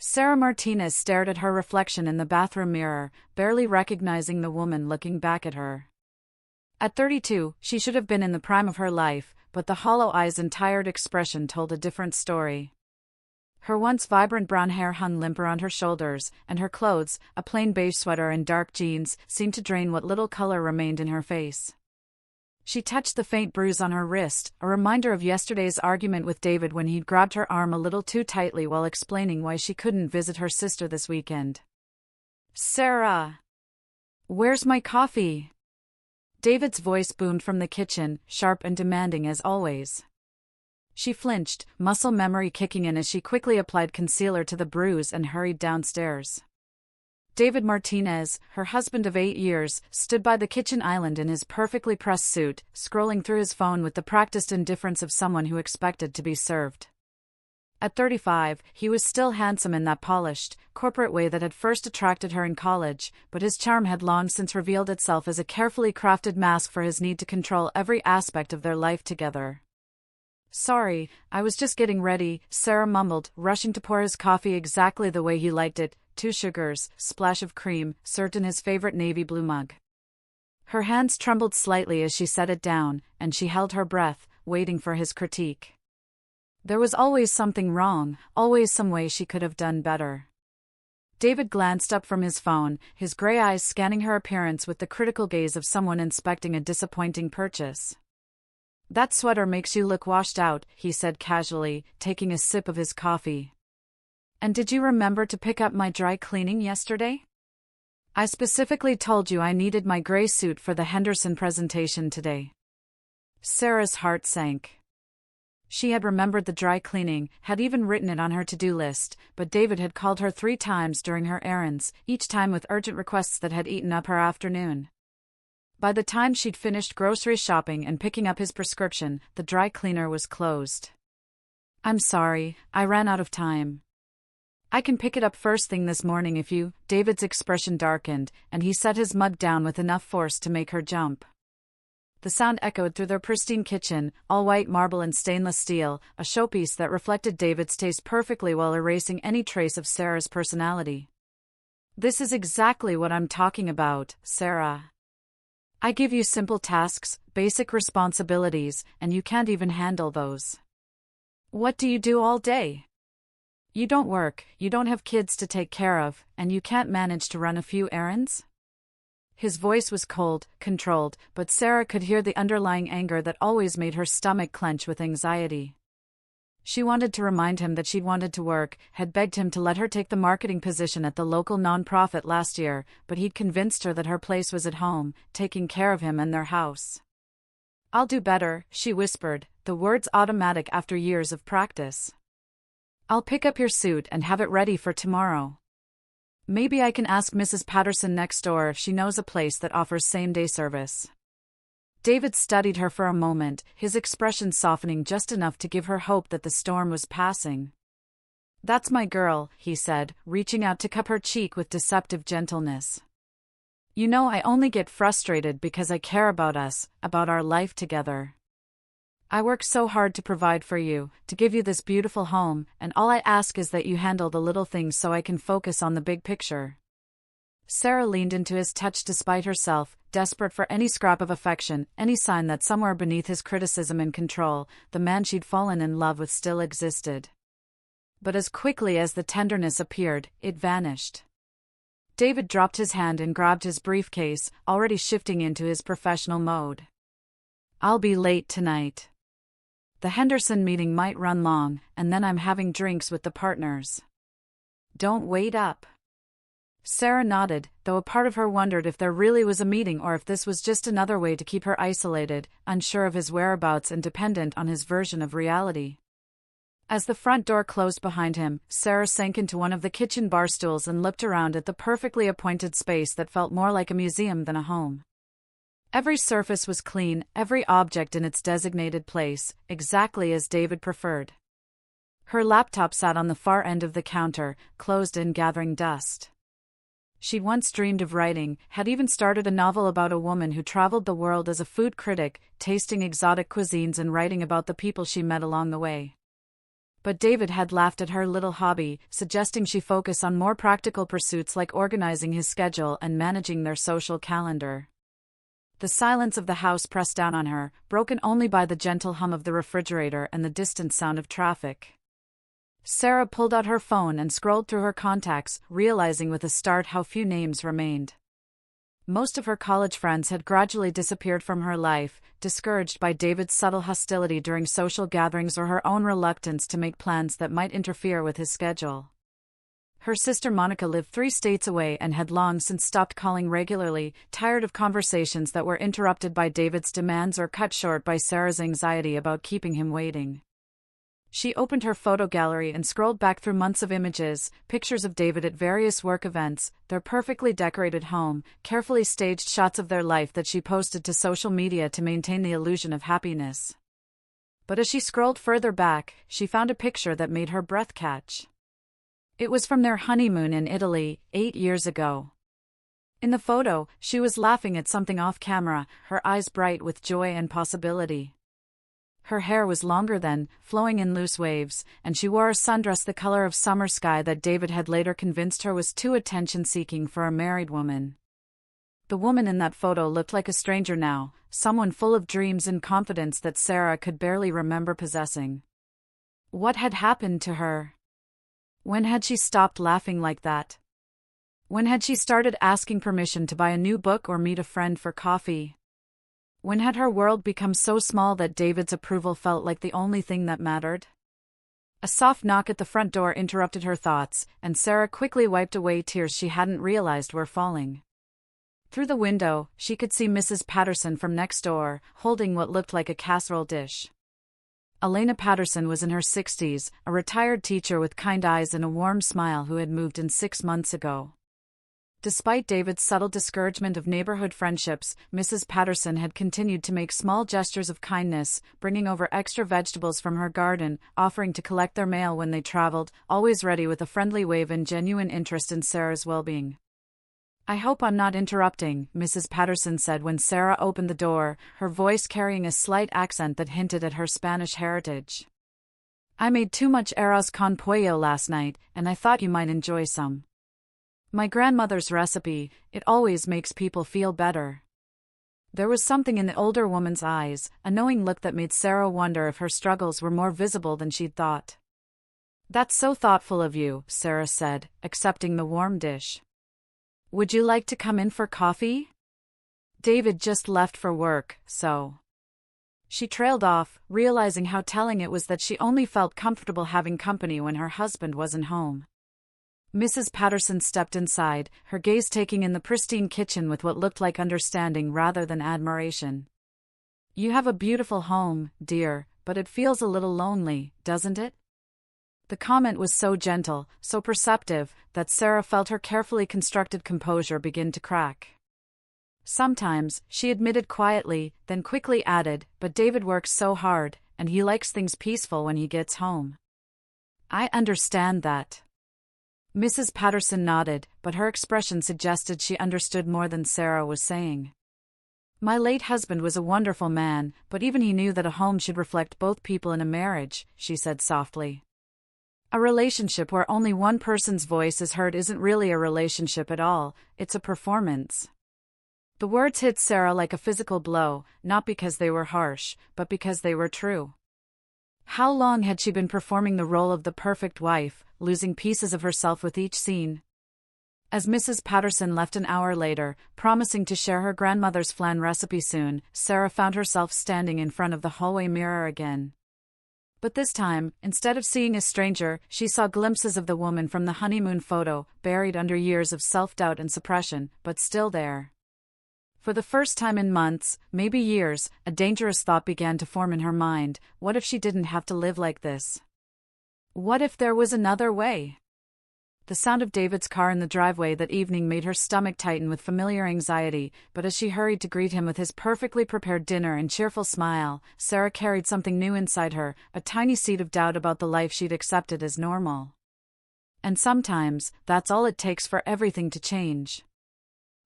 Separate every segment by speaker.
Speaker 1: Sarah Martinez stared at her reflection in the bathroom mirror, barely recognizing the woman looking back at her. At 32, she should have been in the prime of her life, but the hollow eyes and tired expression told a different story. Her once vibrant brown hair hung limp around her shoulders, and her clothes, a plain beige sweater and dark jeans, seemed to drain what little color remained in her face. She touched the faint bruise on her wrist, a reminder of yesterday's argument with David when he'd grabbed her arm a little too tightly while explaining why she couldn't visit her sister this weekend. "Sarah! Where's my coffee?" David's voice boomed from the kitchen, sharp and demanding as always. She flinched, muscle memory kicking in as she quickly applied concealer to the bruise and hurried downstairs. David Martinez, her husband of 8 years, stood by the kitchen island in his perfectly pressed suit, scrolling through his phone with the practiced indifference of someone who expected to be served. At 35, he was still handsome in that polished, corporate way that had first attracted her in college, but his charm had long since revealed itself as a carefully crafted mask for his need to control every aspect of their life together. "Sorry, I was just getting ready," Sarah mumbled, rushing to pour his coffee exactly the way he liked it, 2 sugars, splash of cream, served in his favorite navy blue mug. Her hands trembled slightly as she set it down, and she held her breath, waiting for his critique. There was always something wrong, always some way she could have done better. David glanced up from his phone, his gray eyes scanning her appearance with the critical gaze of someone inspecting a disappointing purchase. "That sweater makes you look washed out," he said casually, taking a sip of his coffee. "And did you remember to pick up my dry cleaning yesterday? I specifically told you I needed my gray suit for the Henderson presentation today." Sarah's heart sank. She had remembered the dry cleaning, had even written it on her to-do list, but David had called her 3 times during her errands, each time with urgent requests that had eaten up her afternoon. By the time she'd finished grocery shopping and picking up his prescription, the dry cleaner was closed. "I'm sorry, I ran out of time. I can pick it up first thing this morning if you..." David's expression darkened, and he set his mug down with enough force to make her jump. The sound echoed through their pristine kitchen, all white marble and stainless steel, a showpiece that reflected David's taste perfectly while erasing any trace of Sarah's personality. "This is exactly what I'm talking about, Sarah. I give you simple tasks, basic responsibilities, and you can't even handle those. What do you do all day? You don't work, you don't have kids to take care of, and you can't manage to run a few errands?" His voice was cold, controlled, but Sarah could hear the underlying anger that always made her stomach clench with anxiety. She wanted to remind him that she'd wanted to work, had begged him to let her take the marketing position at the local nonprofit last year, but he'd convinced her that her place was at home, taking care of him and their house. "I'll do better," she whispered, the words automatic after years of practice. "I'll pick up your suit and have it ready for tomorrow. Maybe I can ask Mrs. Patterson next door if she knows a place that offers same-day service." David studied her for a moment, his expression softening just enough to give her hope that the storm was passing. "That's my girl," he said, reaching out to cup her cheek with deceptive gentleness. "You know I only get frustrated because I care about us, about our life together. I work so hard to provide for you, to give you this beautiful home, and all I ask is that you handle the little things so I can focus on the big picture." Sarah leaned into his touch despite herself, desperate for any scrap of affection, any sign that somewhere beneath his criticism and control, the man she'd fallen in love with still existed. But as quickly as the tenderness appeared, it vanished. David dropped his hand and grabbed his briefcase, already shifting into his professional mode. "I'll be late tonight. The Henderson meeting might run long, and then I'm having drinks with the partners. Don't wait up." Sarah nodded, though a part of her wondered if there really was a meeting or if this was just another way to keep her isolated, unsure of his whereabouts and dependent on his version of reality. As the front door closed behind him, Sarah sank into one of the kitchen bar stools and looked around at the perfectly appointed space that felt more like a museum than a home. Every surface was clean, every object in its designated place, exactly as David preferred. Her laptop sat on the far end of the counter, closed and gathering dust. She'd once dreamed of writing, had even started a novel about a woman who traveled the world as a food critic, tasting exotic cuisines and writing about the people she met along the way. But David had laughed at her little hobby, suggesting she focus on more practical pursuits like organizing his schedule and managing their social calendar. The silence of the house pressed down on her, broken only by the gentle hum of the refrigerator and the distant sound of traffic. Sarah pulled out her phone and scrolled through her contacts, realizing with a start how few names remained. Most of her college friends had gradually disappeared from her life, discouraged by David's subtle hostility during social gatherings or her own reluctance to make plans that might interfere with his schedule. Her sister Monica lived 3 states away and had long since stopped calling regularly, tired of conversations that were interrupted by David's demands or cut short by Sarah's anxiety about keeping him waiting. She opened her photo gallery and scrolled back through months of images, pictures of David at various work events, their perfectly decorated home, carefully staged shots of their life that she posted to social media to maintain the illusion of happiness. But as she scrolled further back, she found a picture that made her breath catch. It was from their honeymoon in Italy, 8 years ago. In the photo, she was laughing at something off camera, her eyes bright with joy and possibility. Her hair was longer than, flowing in loose waves, and she wore a sundress the color of summer sky that David had later convinced her was too attention-seeking for a married woman. The woman in that photo looked like a stranger now, someone full of dreams and confidence that Sarah could barely remember possessing. What had happened to her? When had she stopped laughing like that? When had she started asking permission to buy a new book or meet a friend for coffee? When had her world become so small that David's approval felt like the only thing that mattered? A soft knock at the front door interrupted her thoughts, and Sarah quickly wiped away tears she hadn't realized were falling. Through the window, she could see Mrs. Patterson from next door, holding what looked like a casserole dish. Elena Patterson was in her 60s, a retired teacher with kind eyes and a warm smile who had moved in 6 months ago. Despite David's subtle discouragement of neighborhood friendships, Mrs. Patterson had continued to make small gestures of kindness, bringing over extra vegetables from her garden, offering to collect their mail when they traveled, always ready with a friendly wave and genuine interest in Sarah's well-being. "I hope I'm not interrupting," Mrs. Patterson said when Sarah opened the door, her voice carrying a slight accent that hinted at her Spanish heritage. "I made too much arroz con pollo last night, and I thought you might enjoy some. My grandmother's recipe, it always makes people feel better." There was something in the older woman's eyes, a knowing look that made Sarah wonder if her struggles were more visible than she'd thought. "That's so thoughtful of you," Sarah said, accepting the warm dish. "Would you like to come in for coffee? David just left for work, so..." She trailed off, realizing how telling it was that she only felt comfortable having company when her husband wasn't home. Mrs. Patterson stepped inside, her gaze taking in the pristine kitchen with what looked like understanding rather than admiration. "You have a beautiful home, dear, but it feels a little lonely, doesn't it?" The comment was so gentle, so perceptive, that Sarah felt her carefully constructed composure begin to crack. "Sometimes," she admitted quietly, then quickly added, "but David works so hard, and he likes things peaceful when he gets home." "I understand that." Mrs. Patterson nodded, but her expression suggested she understood more than Sarah was saying. "My late husband was a wonderful man, but even he knew that a home should reflect both people in a marriage," she said softly. "A relationship where only one person's voice is heard isn't really a relationship at all, it's a performance." The words hit Sarah like a physical blow, not because they were harsh, but because they were true. How long had she been performing the role of the perfect wife, losing pieces of herself with each scene? As Mrs. Patterson left an hour later, promising to share her grandmother's flan recipe soon, Sarah found herself standing in front of the hallway mirror again. But this time, instead of seeing a stranger, she saw glimpses of the woman from the honeymoon photo, buried under years of self-doubt and suppression, but still there. For the first time in months, maybe years, a dangerous thought began to form in her mind: what if she didn't have to live like this? What if there was another way? The sound of David's car in the driveway that evening made her stomach tighten with familiar anxiety, but as she hurried to greet him with his perfectly prepared dinner and cheerful smile, Sarah carried something new inside her, a tiny seed of doubt about the life she'd accepted as normal. And sometimes, that's all it takes for everything to change.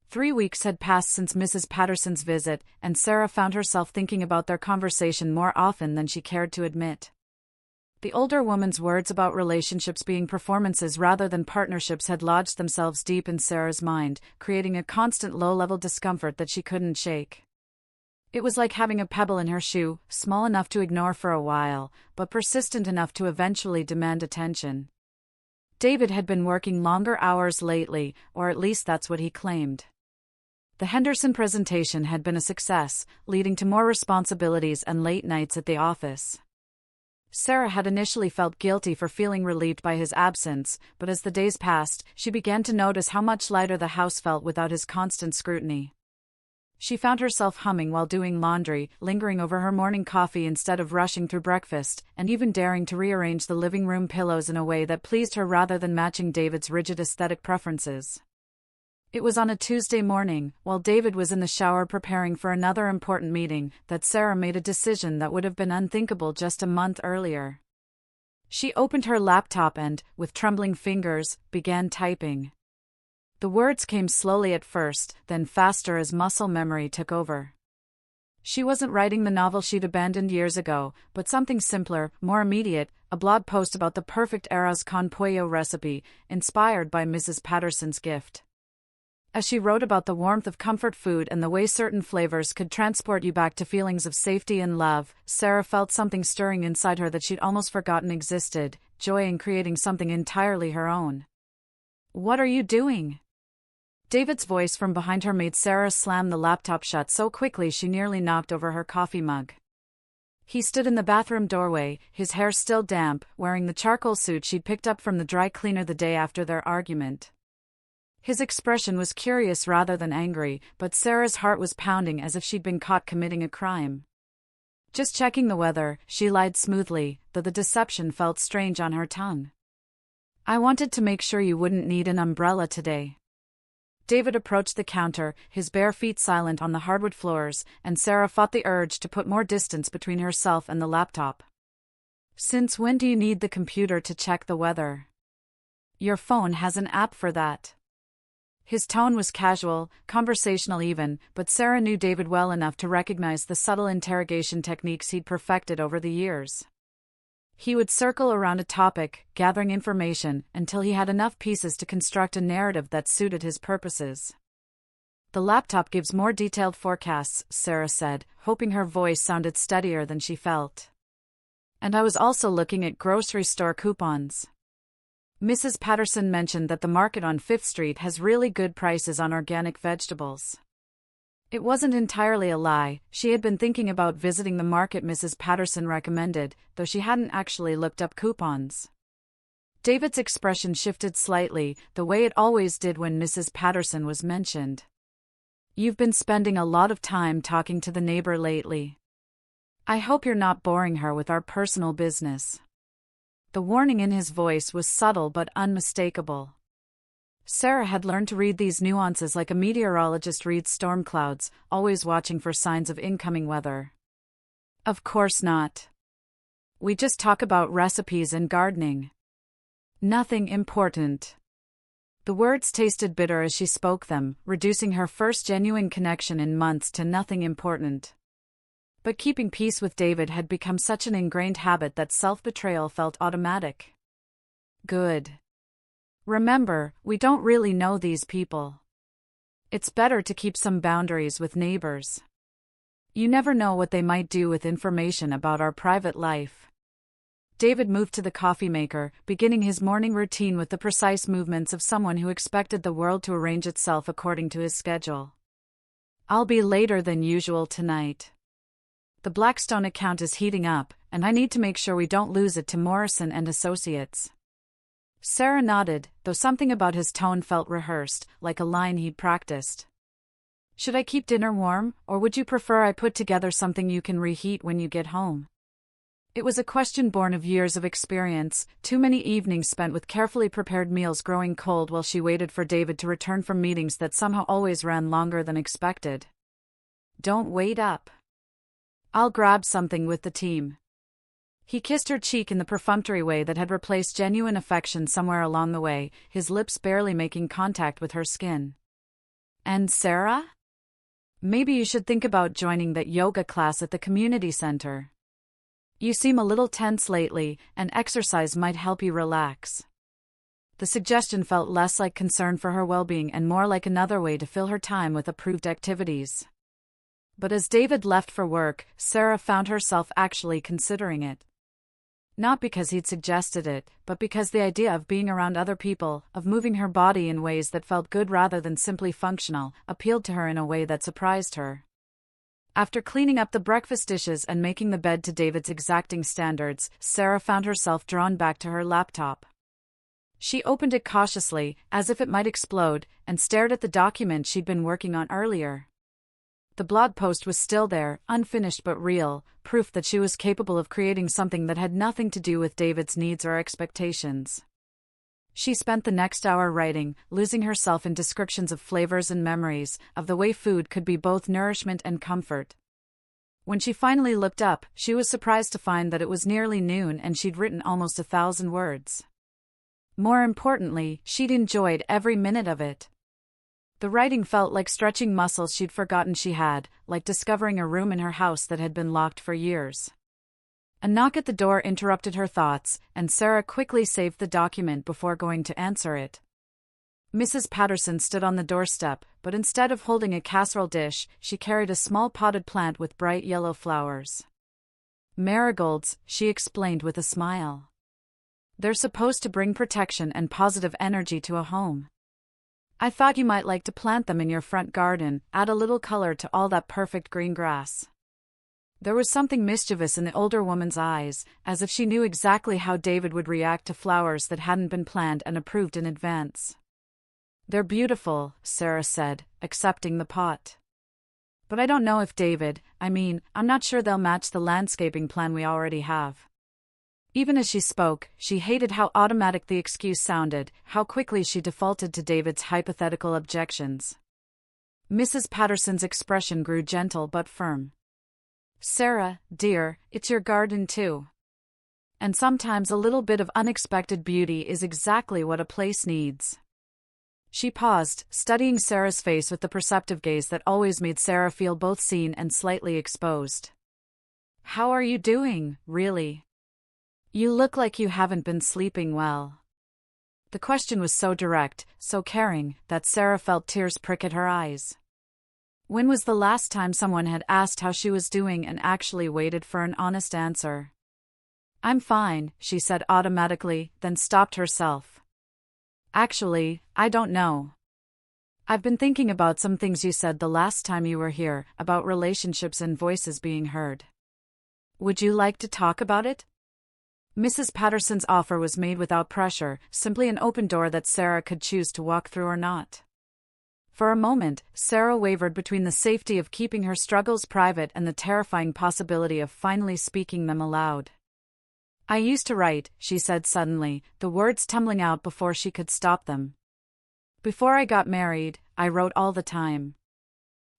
Speaker 1: 3 weeks had passed since Mrs. Patterson's visit, and Sarah found herself thinking about their conversation more often than she cared to admit. The older woman's words about relationships being performances rather than partnerships had lodged themselves deep in Sarah's mind, creating a constant low-level discomfort that she couldn't shake. It was like having a pebble in her shoe, small enough to ignore for a while, but persistent enough to eventually demand attention. David had been working longer hours lately, or at least that's what he claimed. The Henderson presentation had been a success, leading to more responsibilities and late nights at the office. Sarah had initially felt guilty for feeling relieved by his absence, but as the days passed, she began to notice how much lighter the house felt without his constant scrutiny. She found herself humming while doing laundry, lingering over her morning coffee instead of rushing through breakfast, and even daring to rearrange the living room pillows in a way that pleased her rather than matching David's rigid aesthetic preferences. It was on a Tuesday morning, while David was in the shower preparing for another important meeting, that Sarah made a decision that would have been unthinkable just a month earlier. She opened her laptop and, with trembling fingers, began typing. The words came slowly at first, then faster as muscle memory took over. She wasn't writing the novel she'd abandoned years ago, but something simpler, more immediate, a blog post about the perfect arroz con pollo recipe, inspired by Mrs. Patterson's gift. As she wrote about the warmth of comfort food and the way certain flavors could transport you back to feelings of safety and love, Sarah felt something stirring inside her that she'd almost forgotten existed, joy in creating something entirely her own. "What are you doing?" David's voice from behind her made Sarah slam the laptop shut so quickly she nearly knocked over her coffee mug. He stood in the bathroom doorway, his hair still damp, wearing the charcoal suit she'd picked up from the dry cleaner the day after their argument. His expression was curious rather than angry, but Sarah's heart was pounding as if she'd been caught committing a crime. "Just checking the weather," she lied smoothly, though the deception felt strange on her tongue. "I wanted to make sure you wouldn't need an umbrella today." David approached the counter, his bare feet silent on the hardwood floors, and Sarah fought the urge to put more distance between herself and the laptop. "Since when do you need the computer to check the weather? Your phone has an app for that." His tone was casual, conversational even, but Sarah knew David well enough to recognize the subtle interrogation techniques he'd perfected over the years. He would circle around a topic, gathering information, until he had enough pieces to construct a narrative that suited his purposes. "The laptop gives more detailed forecasts," Sarah said, hoping her voice sounded steadier than she felt. "And I was also looking at grocery store coupons. Mrs. Patterson mentioned that the market on 5th Street has really good prices on organic vegetables." It wasn't entirely a lie, she had been thinking about visiting the market Mrs. Patterson recommended, though she hadn't actually looked up coupons. David's expression shifted slightly, the way it always did when Mrs. Patterson was mentioned. "You've been spending a lot of time talking to the neighbor lately. I hope you're not boring her with our personal business." The warning in his voice was subtle but unmistakable. Sarah had learned to read these nuances like a meteorologist reads storm clouds, always watching for signs of incoming weather. "Of course not. We just talk about recipes and gardening. Nothing important." The words tasted bitter as she spoke them, reducing her first genuine connection in months to nothing important. But keeping peace with David had become such an ingrained habit that self-betrayal felt automatic. "Good. Remember, we don't really know these people. It's better to keep some boundaries with neighbors. You never know what they might do with information about our private life." David moved to the coffee maker, beginning his morning routine with the precise movements of someone who expected the world to arrange itself according to his schedule. "I'll be later than usual tonight. The Blackstone account is heating up, and I need to make sure we don't lose it to Morrison and Associates." Sarah nodded, though something about his tone felt rehearsed, like a line he'd practiced. "Should I keep dinner warm, or would you prefer I put together something you can reheat when you get home?" It was a question born of years of experience, too many evenings spent with carefully prepared meals growing cold while she waited for David to return from meetings that somehow always ran longer than expected. "Don't wait up. I'll grab something with the team." He kissed her cheek in the perfunctory way that had replaced genuine affection somewhere along the way, his lips barely making contact with her skin. "And Sarah? Maybe you should think about joining that yoga class at the community center. You seem a little tense lately, and exercise might help you relax. The suggestion felt less like concern for her well-being and more like another way to fill her time with approved activities. But as David left for work, Sarah found herself actually considering it. Not because he'd suggested it, but because the idea of being around other people, of moving her body in ways that felt good rather than simply functional, appealed to her in a way that surprised her. After cleaning up the breakfast dishes and making the bed to David's exacting standards, Sarah found herself drawn back to her laptop. She opened it cautiously, as if it might explode, and stared at the document she'd been working on earlier. The blog post was still there, unfinished but real, proof that she was capable of creating something that had nothing to do with David's needs or expectations. She spent the next hour writing, losing herself in descriptions of flavors and memories, of the way food could be both nourishment and comfort. When she finally looked up, she was surprised to find that it was nearly noon and she'd written almost 1,000 words. More importantly, she'd enjoyed every minute of it. The writing felt like stretching muscles she'd forgotten she had, like discovering a room in her house that had been locked for years. A knock at the door interrupted her thoughts, and Sarah quickly saved the document before going to answer it. Mrs. Patterson stood on the doorstep, but instead of holding a casserole dish, she carried a small potted plant with bright yellow flowers. Marigolds, she explained with a smile. They're supposed to bring protection and positive energy to a home. I thought you might like to plant them in your front garden, add a little color to all that perfect green grass. There was something mischievous in the older woman's eyes, as if she knew exactly how David would react to flowers that hadn't been planned and approved in advance. They're beautiful, Sarah said, accepting the pot. But I don't know if I'm not sure they'll match the landscaping plan we already have. Even as she spoke, she hated how automatic the excuse sounded, how quickly she defaulted to David's hypothetical objections. Mrs. Patterson's expression grew gentle but firm. Sarah, dear, it's your garden too. And sometimes a little bit of unexpected beauty is exactly what a place needs. She paused, studying Sarah's face with the perceptive gaze that always made Sarah feel both seen and slightly exposed. How are you doing, really? You look like you haven't been sleeping well. The question was so direct, so caring, that Sarah felt tears prick at her eyes. When was the last time someone had asked how she was doing and actually waited for an honest answer? I'm fine, she said automatically, then stopped herself. Actually, I don't know. I've been thinking about some things you said the last time you were here, about relationships and voices being heard. Would you like to talk about it? Mrs. Patterson's offer was made without pressure, simply an open door that Sarah could choose to walk through or not. For a moment, Sarah wavered between the safety of keeping her struggles private and the terrifying possibility of finally speaking them aloud. I used to write, she said suddenly, the words tumbling out before she could stop them. Before I got married, I wrote all the time.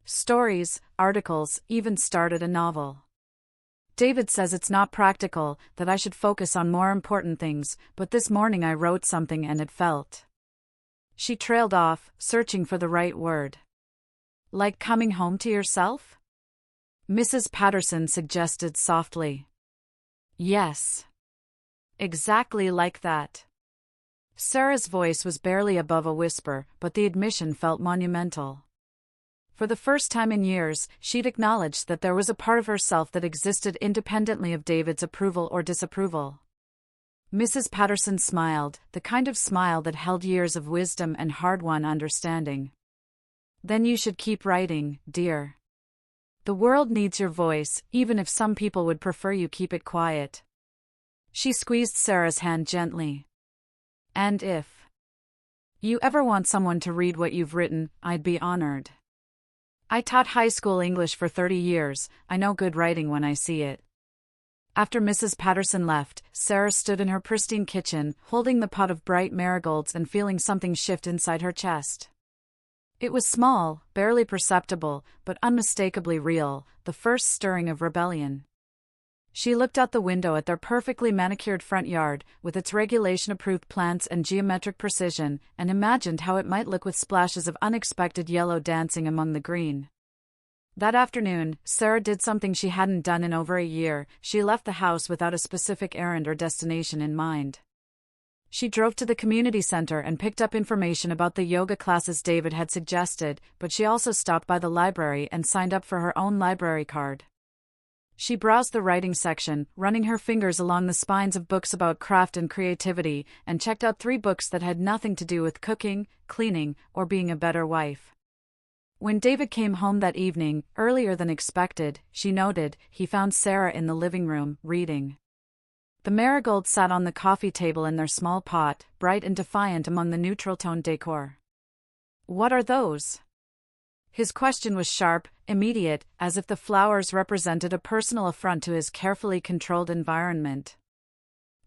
Speaker 1: Stories, articles, even started a novel. David says it's not practical, that I should focus on more important things, but this morning I wrote something and it felt. She trailed off, searching for the right word. Like coming home to yourself? Mrs. Patterson suggested softly. Yes. Exactly like that. Sarah's voice was barely above a whisper, but the admission felt monumental. For the first time in years, she'd acknowledged that there was a part of herself that existed independently of David's approval or disapproval. Mrs. Patterson smiled, the kind of smile that held years of wisdom and hard-won understanding. Then you should keep writing, dear. The world needs your voice, even if some people would prefer you keep it quiet. She squeezed Sarah's hand gently. And if you ever want someone to read what you've written, I'd be honored. I taught high school English for 30 years, I know good writing when I see it. After Mrs. Patterson left, Sarah stood in her pristine kitchen, holding the pot of bright marigolds and feeling something shift inside her chest. It was small, barely perceptible, but unmistakably real, the first stirring of rebellion. She looked out the window at their perfectly manicured front yard, with its regulation-approved plants and geometric precision, and imagined how it might look with splashes of unexpected yellow dancing among the green. That afternoon, Sarah did something she hadn't done in over a year. She left the house without a specific errand or destination in mind. She drove to the community center and picked up information about the yoga classes David had suggested, but she also stopped by the library and signed up for her own library card. She browsed the writing section, running her fingers along the spines of books about craft and creativity, and checked out 3 books that had nothing to do with cooking, cleaning, or being a better wife. When David came home that evening, earlier than expected, she noted, he found Sarah in the living room, reading. The marigolds sat on the coffee table in their small pot, bright and defiant among the neutral-toned decor. "What are those?" His question was sharp, immediate, as if the flowers represented a personal affront to his carefully controlled environment.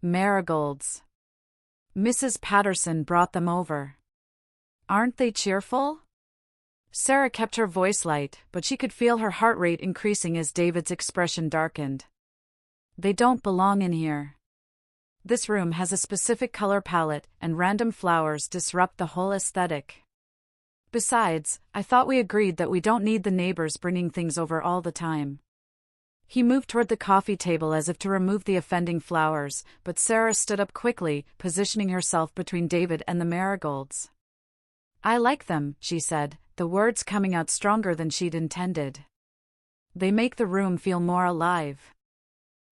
Speaker 1: "Marigolds. Mrs. Patterson brought them over. Aren't they cheerful?" Sarah kept her voice light, but she could feel her heart rate increasing as David's expression darkened. "They don't belong in here. This room has a specific color palette, and random flowers disrupt the whole aesthetic. Besides, I thought we agreed that we don't need the neighbors bringing things over all the time." He moved toward the coffee table as if to remove the offending flowers, but Sarah stood up quickly, positioning herself between David and the marigolds. "I like them," she said, the words coming out stronger than she'd intended. "They make the room feel more alive."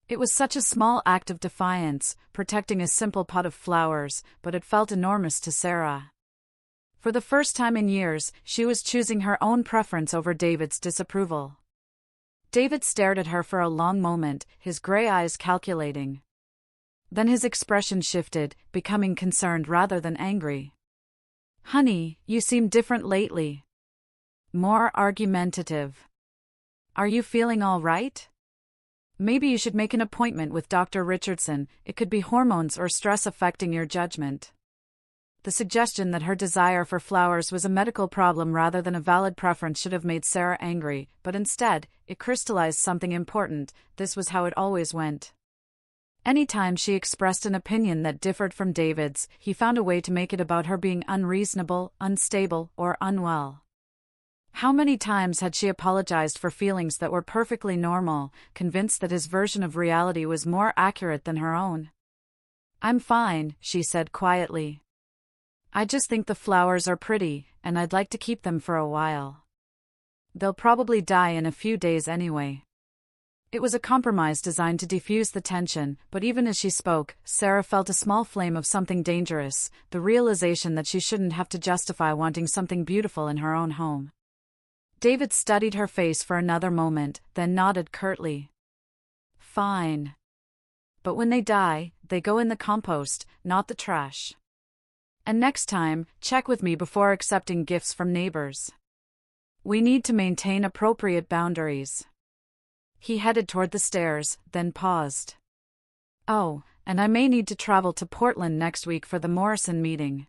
Speaker 1: It was such a small act of defiance, protecting a simple pot of flowers, but it felt enormous to Sarah. For the first time in years, she was choosing her own preference over David's disapproval. David stared at her for a long moment, his gray eyes calculating. Then his expression shifted, becoming concerned rather than angry. "Honey, you seem different lately. More argumentative. Are you feeling all right? Maybe you should make an appointment with Dr. Richardson. It could be hormones or stress affecting your judgment." The suggestion that her desire for flowers was a medical problem rather than a valid preference should have made Sarah angry, but instead, it crystallized something important. This was how it always went. Anytime she expressed an opinion that differed from David's, he found a way to make it about her being unreasonable, unstable, or unwell. How many times had she apologized for feelings that were perfectly normal, convinced that his version of reality was more accurate than her own? "I'm fine," she said quietly. "I just think the flowers are pretty, and I'd like to keep them for a while. They'll probably die in a few days anyway." It was a compromise designed to defuse the tension, but even as she spoke, Sarah felt a small flame of something dangerous, the realization that she shouldn't have to justify wanting something beautiful in her own home. David studied her face for another moment, then nodded curtly. "Fine. But when they die, they go in the compost, not the trash. And next time, check with me before accepting gifts from neighbors. We need to maintain appropriate boundaries." He headed toward the stairs, then paused. "Oh, and I may need to travel to Portland next week for the Morrison meeting.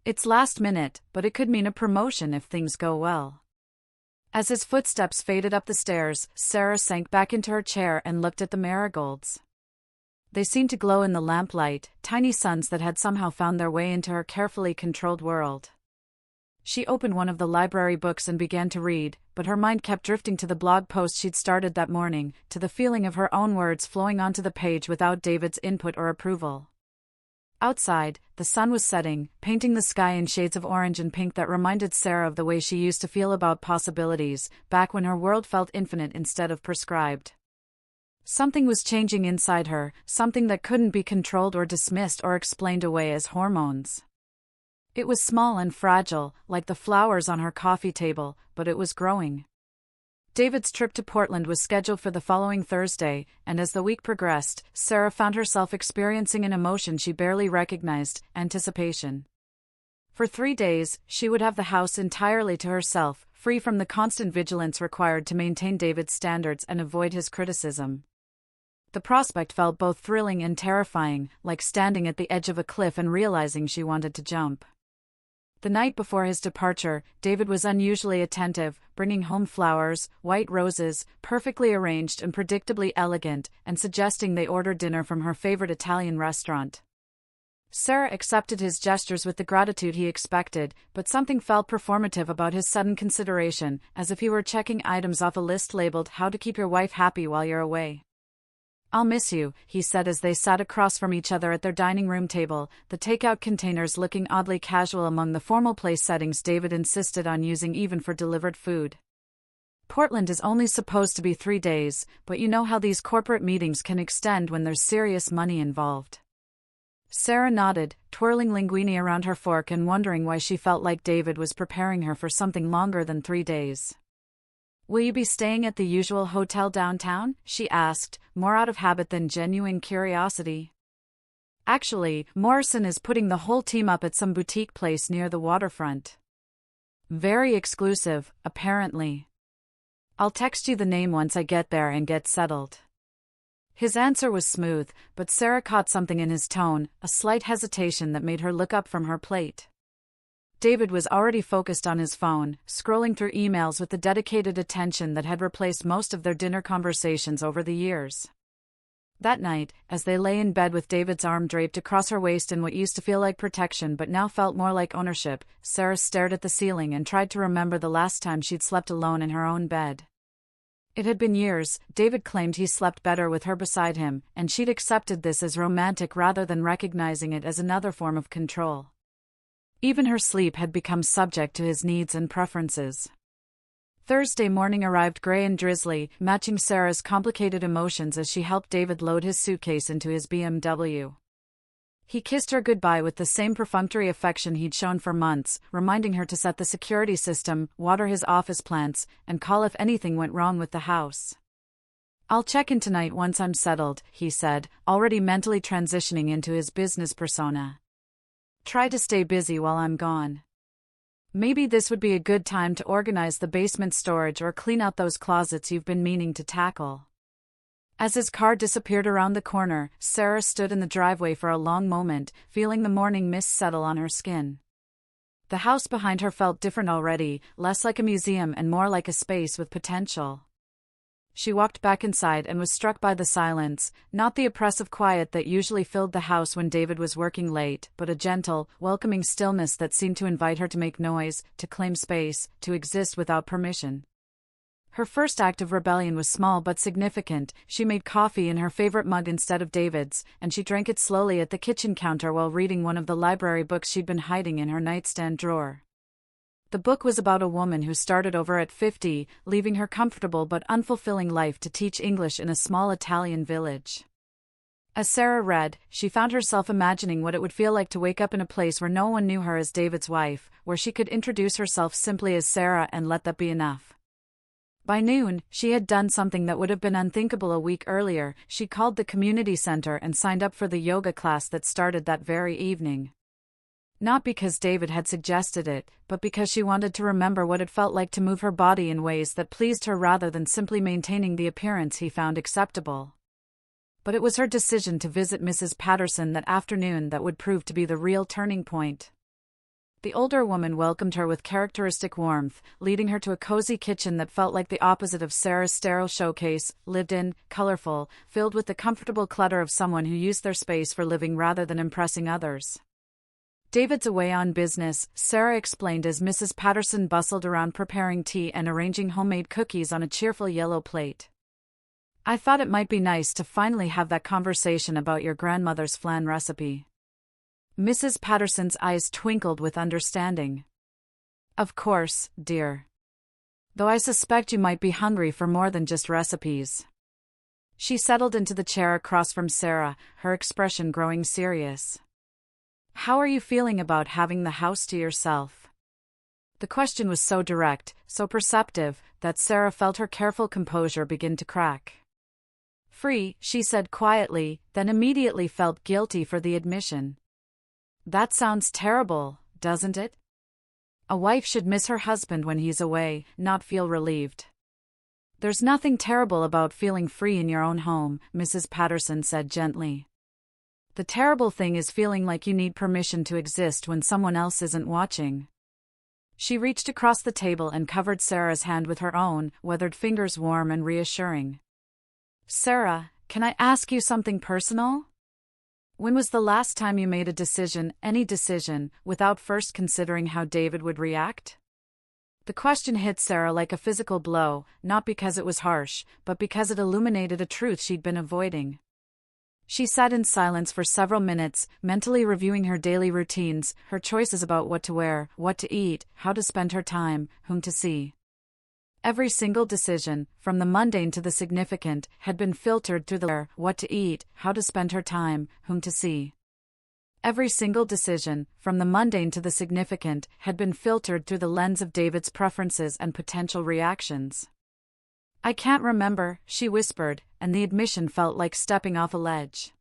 Speaker 1: It's last minute, but it could mean a promotion if things go well." As his footsteps faded up the stairs, Sarah sank back into her chair and looked at the marigolds. They seemed to glow in the lamplight, tiny suns that had somehow found their way into her carefully controlled world. She opened one of the library books and began to read, but her mind kept drifting to the blog post she'd started that morning, to the feeling of her own words flowing onto the page without David's input or approval. Outside, the sun was setting, painting the sky in shades of orange and pink that reminded Sarah of the way she used to feel about possibilities, back when her world felt infinite instead of prescribed. Something was changing inside her, something that couldn't be controlled or dismissed or explained away as hormones. It was small and fragile, like the flowers on her coffee table, but it was growing. David's trip to Portland was scheduled for the following Thursday, and as the week progressed, Sarah found herself experiencing an emotion she barely recognized: anticipation. For 3 days, she would have the house entirely to herself, free from the constant vigilance required to maintain David's standards and avoid his criticism. The prospect felt both thrilling and terrifying, like standing at the edge of a cliff and realizing she wanted to jump. The night before his departure, David was unusually attentive, bringing home flowers, white roses, perfectly arranged and predictably elegant, and suggesting they order dinner from her favorite Italian restaurant. Sarah accepted his gestures with the gratitude he expected, but something felt performative about his sudden consideration, as if he were checking items off a list labeled "How to keep your wife happy while you're away." "I'll miss you," he said as they sat across from each other at their dining room table, the takeout containers looking oddly casual among the formal place settings David insisted on using even for delivered food. "Portland is only supposed to be 3 days, but you know how these corporate meetings can extend when there's serious money involved." Sarah nodded, twirling linguine around her fork and wondering why she felt like David was preparing her for something longer than 3 days. "Will you be staying at the usual hotel downtown?" she asked, more out of habit than genuine curiosity. "Actually, Morrison is putting the whole team up at some boutique place near the waterfront. Very exclusive, apparently. I'll text you the name once I get there and get settled." His answer was smooth, but Sarah caught something in his tone, a slight hesitation that made her look up from her plate. David was already focused on his phone, scrolling through emails with the dedicated attention that had replaced most of their dinner conversations over the years. That night, as they lay in bed with David's arm draped across her waist in what used to feel like protection but now felt more like ownership, Sarah stared at the ceiling and tried to remember the last time she'd slept alone in her own bed. It had been years. David claimed he slept better with her beside him, and she'd accepted this as romantic rather than recognizing it as another form of control. Even her sleep had become subject to his needs and preferences. Thursday morning arrived gray and drizzly, matching Sarah's complicated emotions as she helped David load his suitcase into his BMW. He kissed her goodbye with the same perfunctory affection he'd shown for months, reminding her to set the security system, water his office plants, and call if anything went wrong with the house. "I'll check in tonight once I'm settled," he said, already mentally transitioning into his business persona. "Try to stay busy while I'm gone. Maybe this would be a good time to organize the basement storage or clean out those closets you've been meaning to tackle." As his car disappeared around the corner, Sarah stood in the driveway for a long moment, feeling the morning mist settle on her skin. The house behind her felt different already, less like a museum and more like a space with potential. She walked back inside and was struck by the silence, not the oppressive quiet that usually filled the house when David was working late, but a gentle, welcoming stillness that seemed to invite her to make noise, to claim space, to exist without permission. Her first act of rebellion was small but significant. She made coffee in her favorite mug instead of David's, and she drank it slowly at the kitchen counter while reading one of the library books she'd been hiding in her nightstand drawer. The book was about a woman who started over at 50, leaving her comfortable but unfulfilling life to teach English in a small Italian village. As Sarah read, she found herself imagining what it would feel like to wake up in a place where no one knew her as David's wife, where she could introduce herself simply as Sarah and let that be enough. By noon, she had done something that would have been unthinkable a week earlier. She called the community center and signed up for the yoga class that started that very evening. Not because David had suggested it, but because she wanted to remember what it felt like to move her body in ways that pleased her rather than simply maintaining the appearance he found acceptable. But it was her decision to visit Mrs. Patterson that afternoon that would prove to be the real turning point. The older woman welcomed her with characteristic warmth, leading her to a cozy kitchen that felt like the opposite of Sarah's sterile showcase, lived in, colorful, filled with the comfortable clutter of someone who used their space for living rather than impressing others. "David's away on business," Sarah explained as Mrs. Patterson bustled around preparing tea and arranging homemade cookies on a cheerful yellow plate. "I thought it might be nice to finally have that conversation about your grandmother's flan recipe." Mrs. Patterson's eyes twinkled with understanding. "Of course, dear. Though I suspect you might be hungry for more than just recipes." She settled into the chair across from Sarah, her expression growing serious. "How are you feeling about having the house to yourself?" The question was so direct, so perceptive, that Sarah felt her careful composure begin to crack. "Free," she said quietly, then immediately felt guilty for the admission. "That sounds terrible, doesn't it? A wife should miss her husband when he's away, not feel relieved." "There's nothing terrible about feeling free in your own home," Mrs. Patterson said gently. "The terrible thing is feeling like you need permission to exist when someone else isn't watching." She reached across the table and covered Sarah's hand with her own, weathered fingers warm and reassuring. "Sarah, can I ask you something personal?" When was the last time you made a decision, any decision, without first considering how David would react? The question hit Sarah like a physical blow, not because it was harsh, but because it illuminated a truth she'd been avoiding. She sat in silence for several minutes, mentally reviewing her daily routines, her choices about what to wear, what to eat, how to spend her time, whom to see. Every single decision, from the mundane to the significant, had been filtered through the what to eat, how to spend her time, whom to see. Every single decision, from the mundane to the significant, had been filtered through the lens of David's preferences and potential reactions. I can't remember, she whispered, and the admission felt like stepping off a ledge.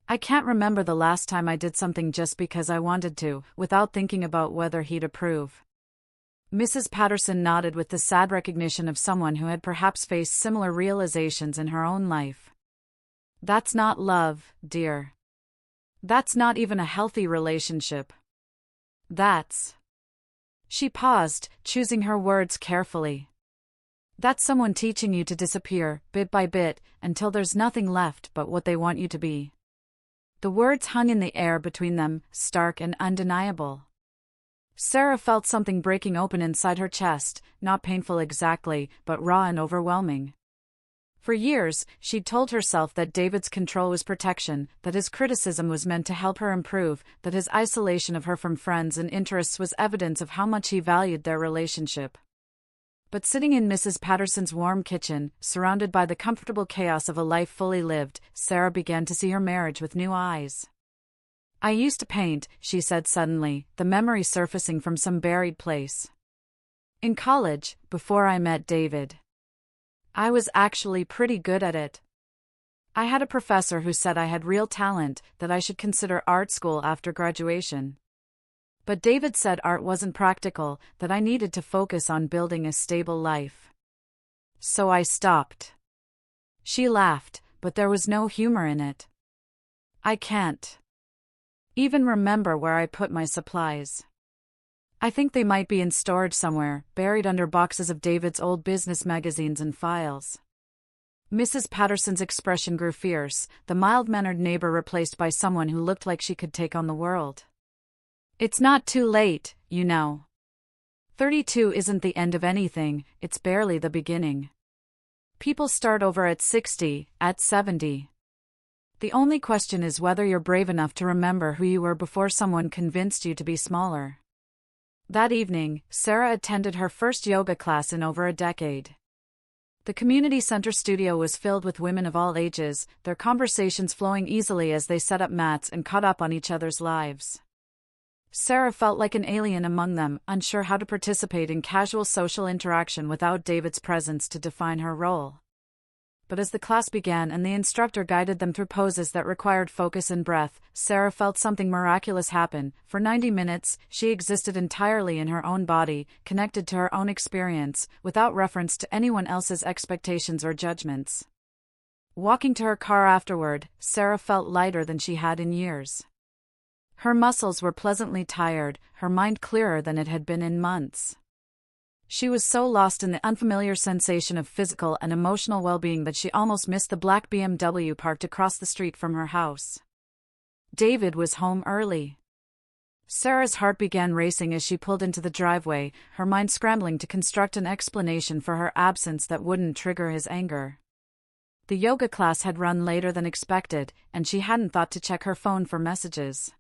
Speaker 1: I can't remember the last time I did something just because I wanted to, without thinking about whether he'd approve. Mrs. Patterson nodded with the sad recognition of someone who had perhaps faced similar realizations in her own life. That's not love, dear. That's not even a healthy relationship. That's... She paused, choosing her words carefully. That's someone teaching you to disappear, bit by bit, until there's nothing left but what they want you to be. The words hung in the air between them, stark and undeniable. Sarah felt something breaking open inside her chest, not painful exactly, but raw and overwhelming. For years, she'd told herself that David's control was protection, that his criticism was meant to help her improve, that his isolation of her from friends and interests was evidence of how much he valued their relationship. But sitting in Mrs. Patterson's warm kitchen, surrounded by the comfortable chaos of a life fully lived, Sarah began to see her marriage with new eyes. I used to paint, she said suddenly, the memory surfacing from some buried place. In college, before I met David. I was actually pretty good at it. I had a professor who said I had real talent, that I should consider art school after graduation. But David said art wasn't practical, that I needed to focus on building a stable life. So I stopped. She laughed, but there was no humor in it. I can't even remember where I put my supplies. I think they might be in storage somewhere, buried under boxes of David's old business magazines and files. Mrs. Patterson's expression grew fierce, the mild-mannered neighbor replaced by someone who looked like she could take on the world. It's not too late, you know. 32 isn't the end of anything, it's barely the beginning. People start over at 60, at 70. The only question is whether you're brave enough to remember who you were before someone convinced you to be smaller. That evening, Sarah attended her first yoga class in over a decade. The community center studio was filled with women of all ages, their conversations flowing easily as they set up mats and caught up on each other's lives. Sarah felt like an alien among them, unsure how to participate in casual social interaction without David's presence to define her role. But as the class began and the instructor guided them through poses that required focus and breath, Sarah felt something miraculous happen. For 90 minutes, she existed entirely in her own body, connected to her own experience, without reference to anyone else's expectations or judgments. Walking to her car afterward, Sarah felt lighter than she had in years. Her muscles were pleasantly tired, her mind clearer than it had been in months. She was so lost in the unfamiliar sensation of physical and emotional well-being that she almost missed the black BMW parked across the street from her house. David was home early. Sarah's heart began racing as she pulled into the driveway, her mind scrambling to construct an explanation for her absence that wouldn't trigger his anger. The yoga class had run later than expected, and she hadn't thought to check her phone for messages.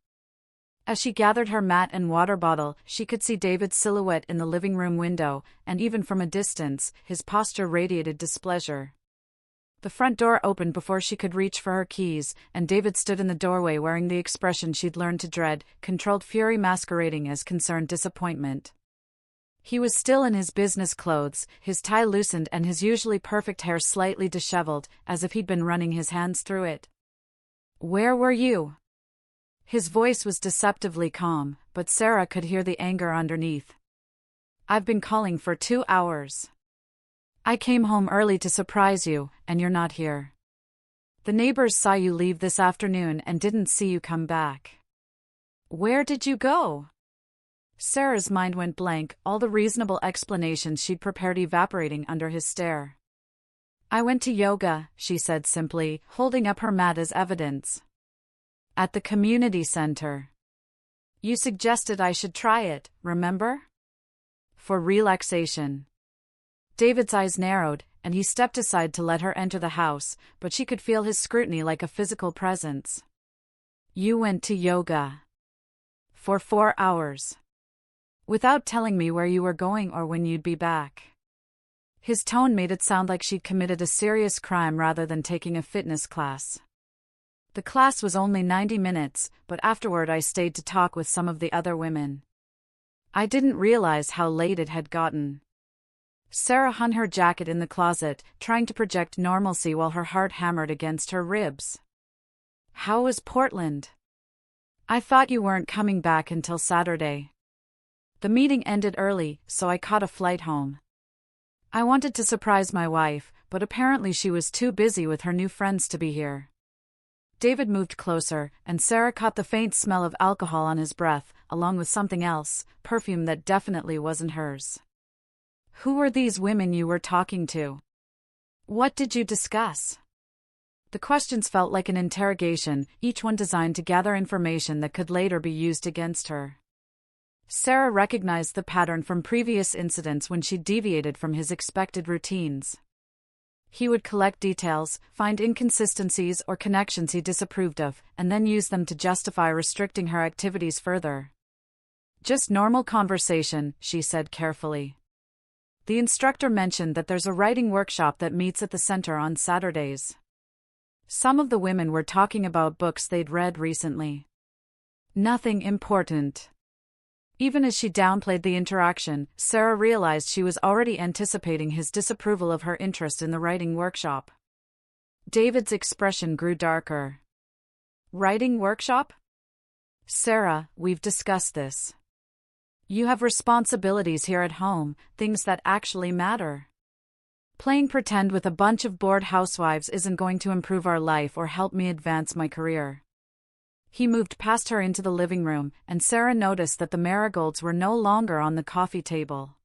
Speaker 1: As she gathered her mat and water bottle, she could see David's silhouette in the living room window, and even from a distance, his posture radiated displeasure. The front door opened before she could reach for her keys, and David stood in the doorway wearing the expression she'd learned to dread, controlled fury masquerading as concerned disappointment. He was still in his business clothes, his tie loosened and his usually perfect hair slightly disheveled, as if he'd been running his hands through it. "Where were you?" His voice was deceptively calm, but Sarah could hear the anger underneath. "I've been calling for 2 hours. I came home early to surprise you, and you're not here. The neighbors saw you leave this afternoon and didn't see you come back. Where did you go?" Sarah's mind went blank, all the reasonable explanations she'd prepared evaporating under his stare. "I went to yoga," she said simply, holding up her mat as evidence. At the community center. You suggested I should try it, remember? For relaxation. David's eyes narrowed, and he stepped aside to let her enter the house, but she could feel his scrutiny like a physical presence. You went to yoga. For 4 hours. Without telling me where you were going or when you'd be back. His tone made it sound like she'd committed a serious crime rather than taking a fitness class. The class was only 90 minutes, but afterward I stayed to talk with some of the other women. I didn't realize how late it had gotten. Sarah hung her jacket in the closet, trying to project normalcy while her heart hammered against her ribs. How was Portland? I thought you weren't coming back until Saturday. The meeting ended early, so I caught a flight home. I wanted to surprise my wife, but apparently she was too busy with her new friends to be here. David moved closer, and Sarah caught the faint smell of alcohol on his breath, along with something else, perfume that definitely wasn't hers. Who were these women you were talking to? What did you discuss? The questions felt like an interrogation, each one designed to gather information that could later be used against her. Sarah recognized the pattern from previous incidents when she deviated from his expected routines. He would collect details, find inconsistencies or connections he disapproved of, and then use them to justify restricting her activities further. Just normal conversation, she said carefully. The instructor mentioned that there's a writing workshop that meets at the center on Saturdays. Some of the women were talking about books they'd read recently. Nothing important. Even as she downplayed the interaction, Sarah realized she was already anticipating his disapproval of her interest in the writing workshop. David's expression grew darker. Writing workshop? Sarah, we've discussed this. You have responsibilities here at home, things that actually matter. Playing pretend with a bunch of bored housewives isn't going to improve our life or help me advance my career. He moved past her into the living room, and Sarah noticed that the marigolds were no longer on the coffee table.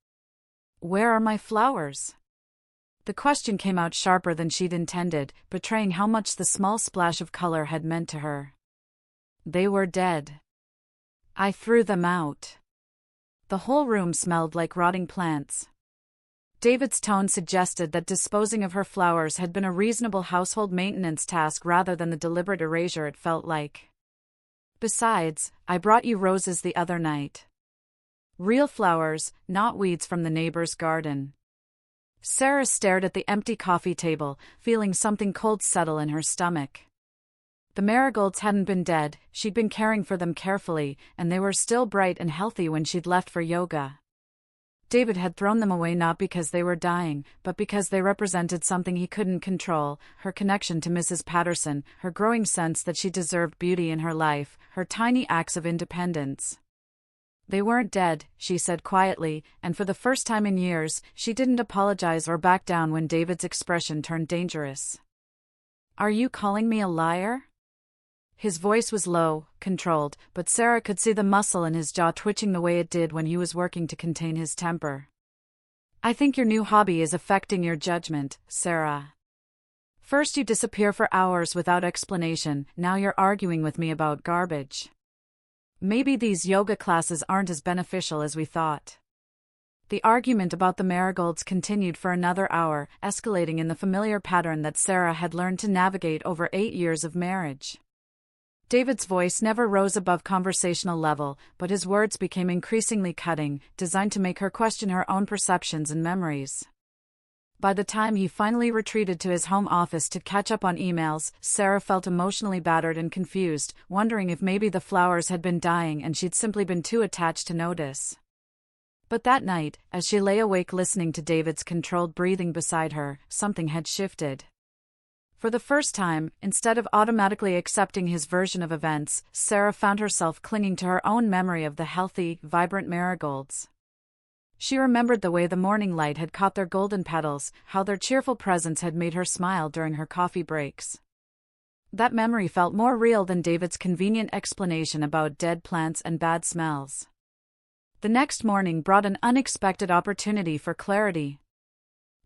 Speaker 1: Where are my flowers? The question came out sharper than she'd intended, betraying how much the small splash of color had meant to her. They were dead. I threw them out. The whole room smelled like rotting plants. David's tone suggested that disposing of her flowers had been a reasonable household maintenance task rather than the deliberate erasure it felt like. Besides, I brought you roses the other night. Real flowers, not weeds from the neighbor's garden. Sarah stared at the empty coffee table, feeling something cold settle in her stomach. The marigolds hadn't been dead, she'd been caring for them carefully, and they were still bright and healthy when she'd left for yoga. David had thrown them away not because they were dying, but because they represented something he couldn't control, her connection to Mrs. Patterson, her growing sense that she deserved beauty in her life, her tiny acts of independence. They weren't dead, she said quietly, and for the first time in years, she didn't apologize or back down when David's expression turned dangerous. Are you calling me a liar? His voice was low, controlled, but Sarah could see the muscle in his jaw twitching the way it did when he was working to contain his temper. I think your new hobby is affecting your judgment, Sarah. First you disappear for hours without explanation, now you're arguing with me about garbage. Maybe these yoga classes aren't as beneficial as we thought. The argument about the marigolds continued for another hour, escalating in the familiar pattern that Sarah had learned to navigate over 8 years of marriage. David's voice never rose above conversational level, but his words became increasingly cutting, designed to make her question her own perceptions and memories. By the time he finally retreated to his home office to catch up on emails, Sarah felt emotionally battered and confused, wondering if maybe the flowers had been dying and she'd simply been too attached to notice. But that night, as she lay awake listening to David's controlled breathing beside her, something had shifted. For the first time, instead of automatically accepting his version of events, Sarah found herself clinging to her own memory of the healthy, vibrant marigolds. She remembered the way the morning light had caught their golden petals, how their cheerful presence had made her smile during her coffee breaks. That memory felt more real than David's convenient explanation about dead plants and bad smells. The next morning brought an unexpected opportunity for clarity.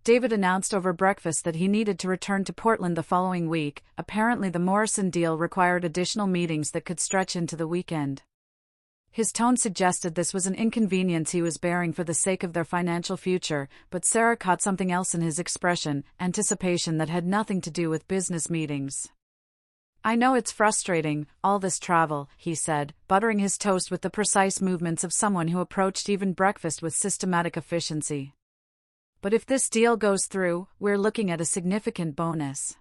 Speaker 1: David announced over breakfast that he needed to return to Portland the following week. Apparently, the Morrison deal required additional meetings that could stretch into the weekend. His tone suggested this was an inconvenience he was bearing for the sake of their financial future, but Sarah caught something else in his expression, anticipation that had nothing to do with business meetings. "I know it's frustrating, all this travel," he said, buttering his toast with the precise movements of someone who approached even breakfast with systematic efficiency. "But if this deal goes through, we're looking at a significant bonus.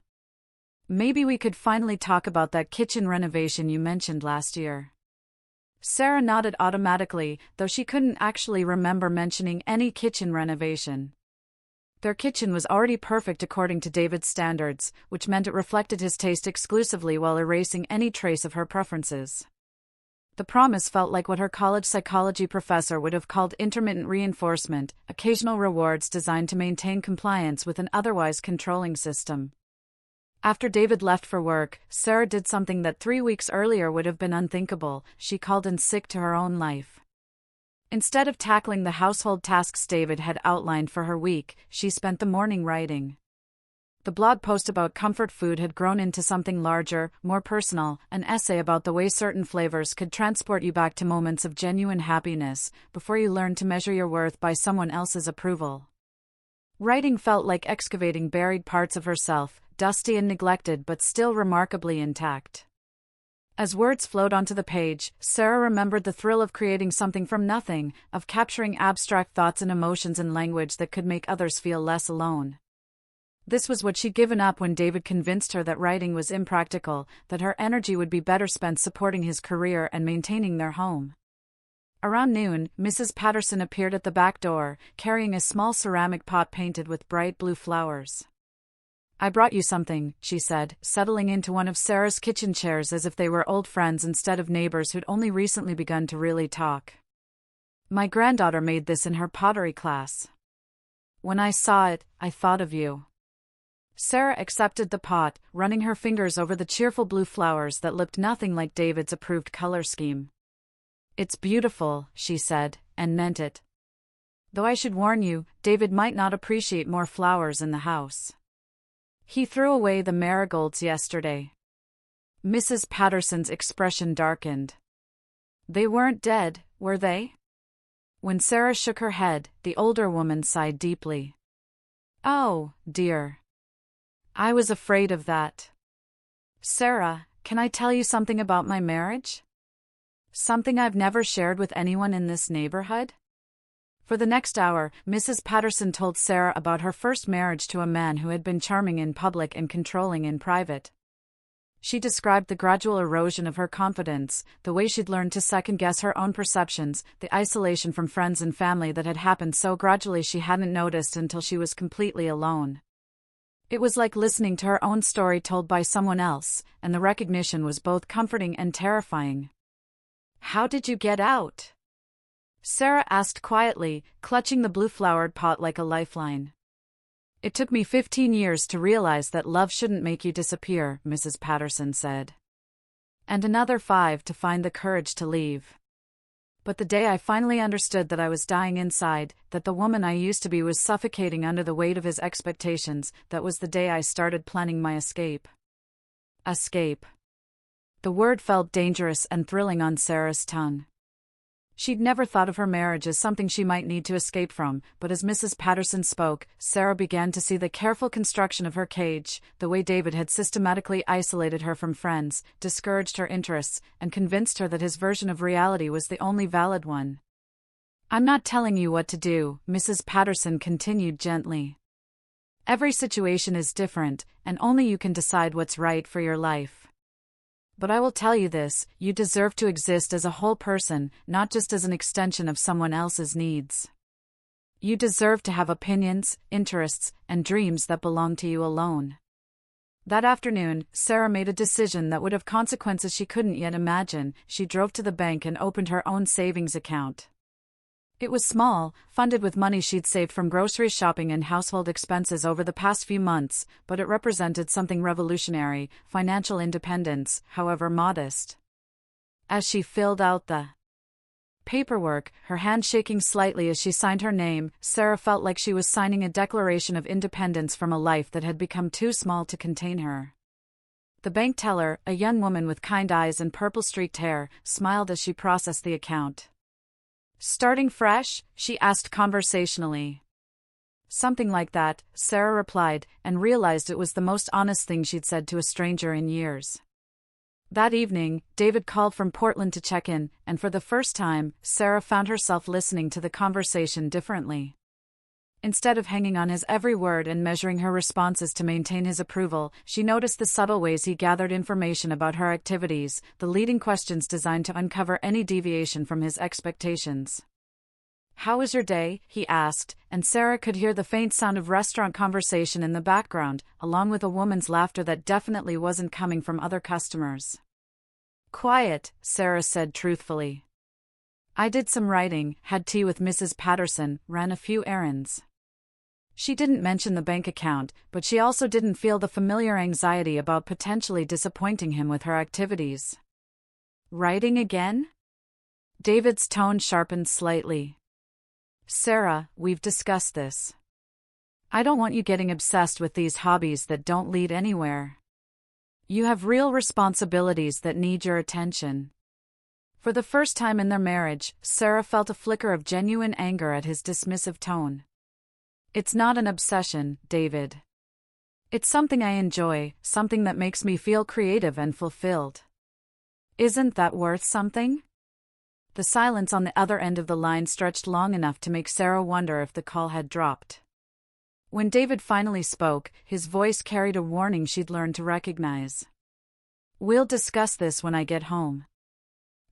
Speaker 1: Maybe we could finally talk about that kitchen renovation you mentioned last year." Sarah nodded automatically, though she couldn't actually remember mentioning any kitchen renovation. Their kitchen was already perfect according to David's standards, which meant it reflected his taste exclusively while erasing any trace of her preferences. The promise felt like what her college psychology professor would have called intermittent reinforcement, occasional rewards designed to maintain compliance with an otherwise controlling system. After David left for work, Sarah did something that 3 weeks earlier would have been unthinkable. She called in sick to her own life. Instead of tackling the household tasks David had outlined for her week, she spent the morning writing. The blog post about comfort food had grown into something larger, more personal, an essay about the way certain flavors could transport you back to moments of genuine happiness, before you learned to measure your worth by someone else's approval. Writing felt like excavating buried parts of herself, dusty and neglected but still remarkably intact. As words flowed onto the page, Sarah remembered the thrill of creating something from nothing, of capturing abstract thoughts and emotions in language that could make others feel less alone. This was what she'd given up when David convinced her that writing was impractical, that her energy would be better spent supporting his career and maintaining their home. Around noon, Mrs. Patterson appeared at the back door, carrying a small ceramic pot painted with bright blue flowers. "I brought you something," she said, settling into one of Sarah's kitchen chairs as if they were old friends instead of neighbors who'd only recently begun to really talk. "My granddaughter made this in her pottery class. When I saw it, I thought of you." Sarah accepted the pot, running her fingers over the cheerful blue flowers that looked nothing like David's approved color scheme. "It's beautiful," she said, and meant it. "Though I should warn you, David might not appreciate more flowers in the house. He threw away the marigolds yesterday." Mrs. Patterson's expression darkened. "They weren't dead, were they?" When Sarah shook her head, the older woman sighed deeply. "Oh, dear. I was afraid of that. Sarah, can I tell you something about my marriage? Something I've never shared with anyone in this neighborhood?" For the next hour, Mrs. Patterson told Sarah about her first marriage to a man who had been charming in public and controlling in private. She described the gradual erosion of her confidence, the way she'd learned to second-guess her own perceptions, the isolation from friends and family that had happened so gradually she hadn't noticed until she was completely alone. It was like listening to her own story told by someone else, and the recognition was both comforting and terrifying. "How did you get out?" Sarah asked quietly, clutching the blue-flowered pot like a lifeline. "It took me 15 years to realize that love shouldn't make you disappear," Mrs. Patterson said. "And another 5 to find the courage to leave. But the day I finally understood that I was dying inside, that the woman I used to be was suffocating under the weight of his expectations, that was the day I started planning my escape." Escape. The word felt dangerous and thrilling on Sarah's tongue. She'd never thought of her marriage as something she might need to escape from, but as Mrs. Patterson spoke, Sarah began to see the careful construction of her cage, the way David had systematically isolated her from friends, discouraged her interests, and convinced her that his version of reality was the only valid one. "I'm not telling you what to do," Mrs. Patterson continued gently. "Every situation is different, and only you can decide what's right for your life. But I will tell you this, you deserve to exist as a whole person, not just as an extension of someone else's needs. You deserve to have opinions, interests, and dreams that belong to you alone." That afternoon, Sarah made a decision that would have consequences she couldn't yet imagine. She drove to the bank and opened her own savings account. It was small, funded with money she'd saved from grocery shopping and household expenses over the past few months, but it represented something revolutionary, financial independence, however modest. As she filled out the paperwork, her hand shaking slightly as she signed her name. Sarah felt like she was signing a declaration of independence from a life that had become too small to contain her. The bank teller, a young woman with kind eyes and purple-streaked hair, smiled as she processed the account. "Starting fresh?" she asked conversationally. "Something like that," Sarah replied, and realized it was the most honest thing she'd said to a stranger in years. That evening, David called from Portland to check in, and for the first time, Sarah found herself listening to the conversation differently. Instead of hanging on his every word and measuring her responses to maintain his approval, she noticed the subtle ways he gathered information about her activities, the leading questions designed to uncover any deviation from his expectations. "How was your day?" he asked, and Sarah could hear the faint sound of restaurant conversation in the background, along with a woman's laughter that definitely wasn't coming from other customers. "Quiet," Sarah said truthfully. "I did some writing, had tea with Mrs. Patterson, ran a few errands." She didn't mention the bank account, but she also didn't feel the familiar anxiety about potentially disappointing him with her activities. "Writing again?" David's tone sharpened slightly. "Sarah, we've discussed this. I don't want you getting obsessed with these hobbies that don't lead anywhere. You have real responsibilities that need your attention." For the first time in their marriage, Sarah felt a flicker of genuine anger at his dismissive tone. "It's not an obsession, David. It's something I enjoy, something that makes me feel creative and fulfilled. Isn't that worth something?" The silence on the other end of the line stretched long enough to make Sarah wonder if the call had dropped. When David finally spoke, his voice carried a warning she'd learned to recognize. "We'll discuss this when I get home.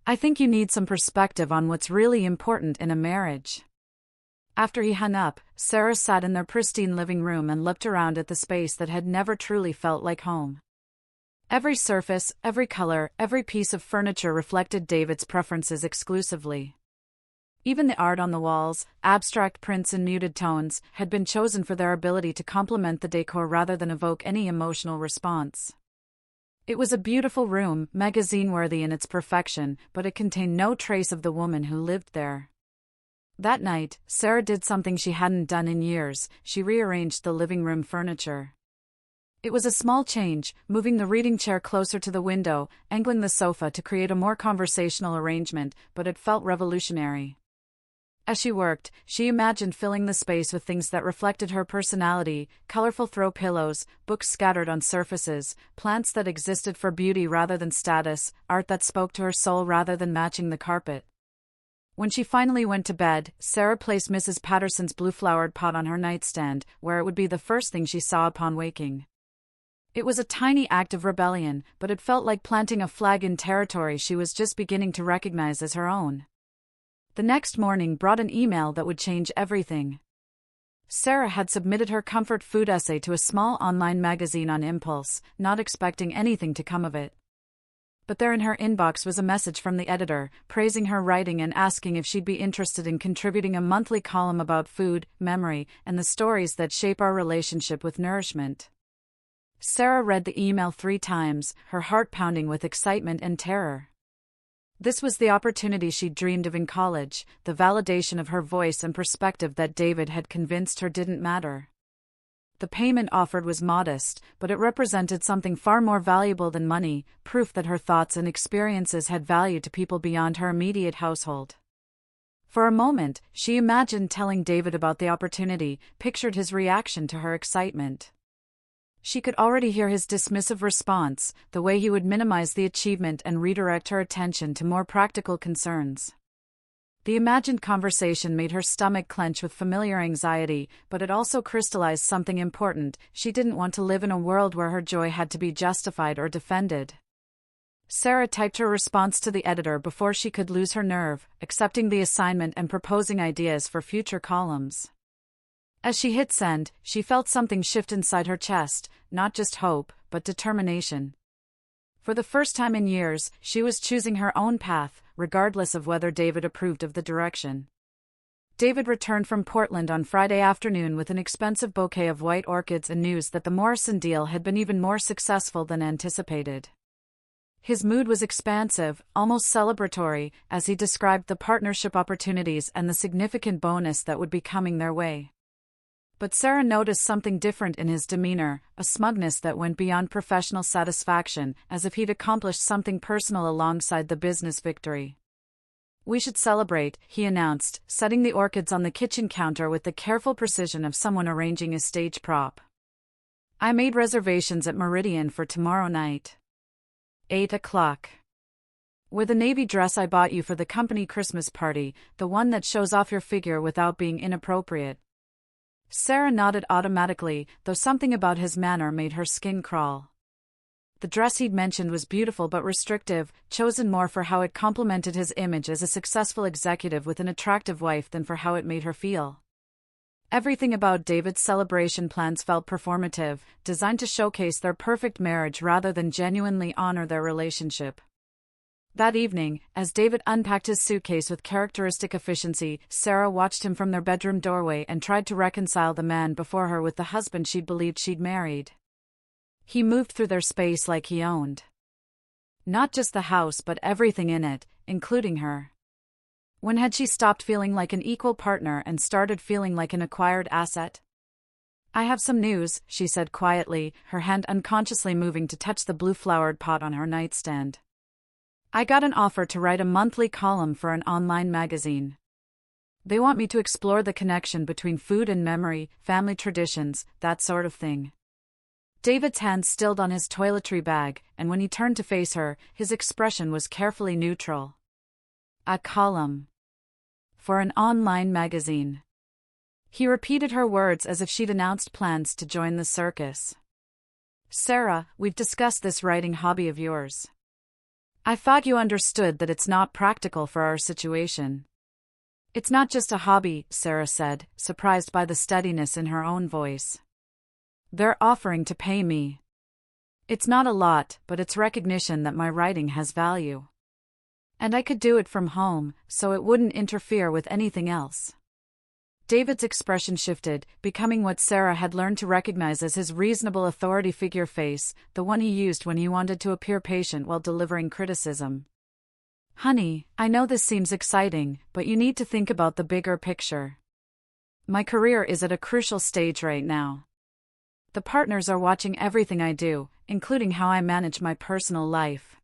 Speaker 1: I think you need some perspective on what's really important in a marriage." After he hung up, Sarah sat in their pristine living room and looked around at the space that had never truly felt like home. Every surface, every color, every piece of furniture reflected David's preferences exclusively. Even the art on the walls, abstract prints in muted tones, had been chosen for their ability to complement the decor rather than evoke any emotional response. It was a beautiful room, magazine-worthy in its perfection, but it contained no trace of the woman who lived there. That night, Sarah did something she hadn't done in years. She rearranged the living room furniture. It was a small change, moving the reading chair closer to the window, angling the sofa to create a more conversational arrangement, but it felt revolutionary. As she worked, she imagined filling the space with things that reflected her personality: colorful throw pillows, books scattered on surfaces, plants that existed for beauty rather than status, art that spoke to her soul rather than matching the carpet. When she finally went to bed, Sarah placed Mrs. Patterson's blue-flowered pot on her nightstand, where it would be the first thing she saw upon waking. It was a tiny act of rebellion, but it felt like planting a flag in territory she was just beginning to recognize as her own. The next morning brought an email that would change everything. Sarah had submitted her comfort food essay to a small online magazine on impulse, not expecting anything to come of it. But there in her inbox was a message from the editor, praising her writing and asking if she'd be interested in contributing a monthly column about food, memory, and the stories that shape our relationship with nourishment. Sarah read the email 3 times, her heart pounding with excitement and terror. This was the opportunity she'd dreamed of in college, the validation of her voice and perspective that David had convinced her didn't matter. The payment offered was modest, but it represented something far more valuable than money: proof that her thoughts and experiences had value to people beyond her immediate household. For a moment, she imagined telling David about the opportunity, pictured his reaction to her excitement. She could already hear his dismissive response, the way he would minimize the achievement and redirect her attention to more practical concerns. The imagined conversation made her stomach clench with familiar anxiety, but it also crystallized something important: she didn't want to live in a world where her joy had to be justified or defended. Sarah typed her response to the editor before she could lose her nerve, accepting the assignment and proposing ideas for future columns. As she hit send, she felt something shift inside her chest, not just hope, but determination. For the first time in years, she was choosing her own path, regardless of whether David approved of the direction. David returned from Portland on Friday afternoon with an expensive bouquet of white orchids and news that the Morrison deal had been even more successful than anticipated. His mood was expansive, almost celebratory, as he described the partnership opportunities and the significant bonus that would be coming their way. But Sarah noticed something different in his demeanor, a smugness that went beyond professional satisfaction, as if he'd accomplished something personal alongside the business victory. "We should celebrate," he announced, setting the orchids on the kitchen counter with the careful precision of someone arranging a stage prop. "I made reservations at Meridian for tomorrow night. 8 o'clock. With a navy dress I bought you for the company Christmas party, the one that shows off your figure without being inappropriate." Sarah nodded automatically, though something about his manner made her skin crawl. The dress he'd mentioned was beautiful but restrictive, chosen more for how it complemented his image as a successful executive with an attractive wife than for how it made her feel. Everything about David's celebration plans felt performative, designed to showcase their perfect marriage rather than genuinely honor their relationship. That evening, as David unpacked his suitcase with characteristic efficiency, Sarah watched him from their bedroom doorway and tried to reconcile the man before her with the husband she'd believed she'd married. He moved through their space like he owned not just the house but everything in it, including her. When had she stopped feeling like an equal partner and started feeling like an acquired asset? "I have some news," she said quietly, her hand unconsciously moving to touch the blue-flowered pot on her nightstand. "I got an offer to write a monthly column for an online magazine. They want me to explore the connection between food and memory, family traditions, that sort of thing." David's hand stilled on his toiletry bag, and when he turned to face her, his expression was carefully neutral. "A column. For an online magazine." He repeated her words as if she'd announced plans to join the circus. "Sarah, we've discussed this writing hobby of yours. I thought you understood that it's not practical for our situation." "It's not just a hobby," Sarah said, surprised by the steadiness in her own voice. "They're offering to pay me. It's not a lot, but it's recognition that my writing has value. And I could do it from home, so it wouldn't interfere with anything else." David's expression shifted, becoming what Sarah had learned to recognize as his reasonable authority figure face, the one he used when he wanted to appear patient while delivering criticism. "Honey, I know this seems exciting, but you need to think about the bigger picture. My career is at a crucial stage right now. The partners are watching everything I do, including how I manage my personal life.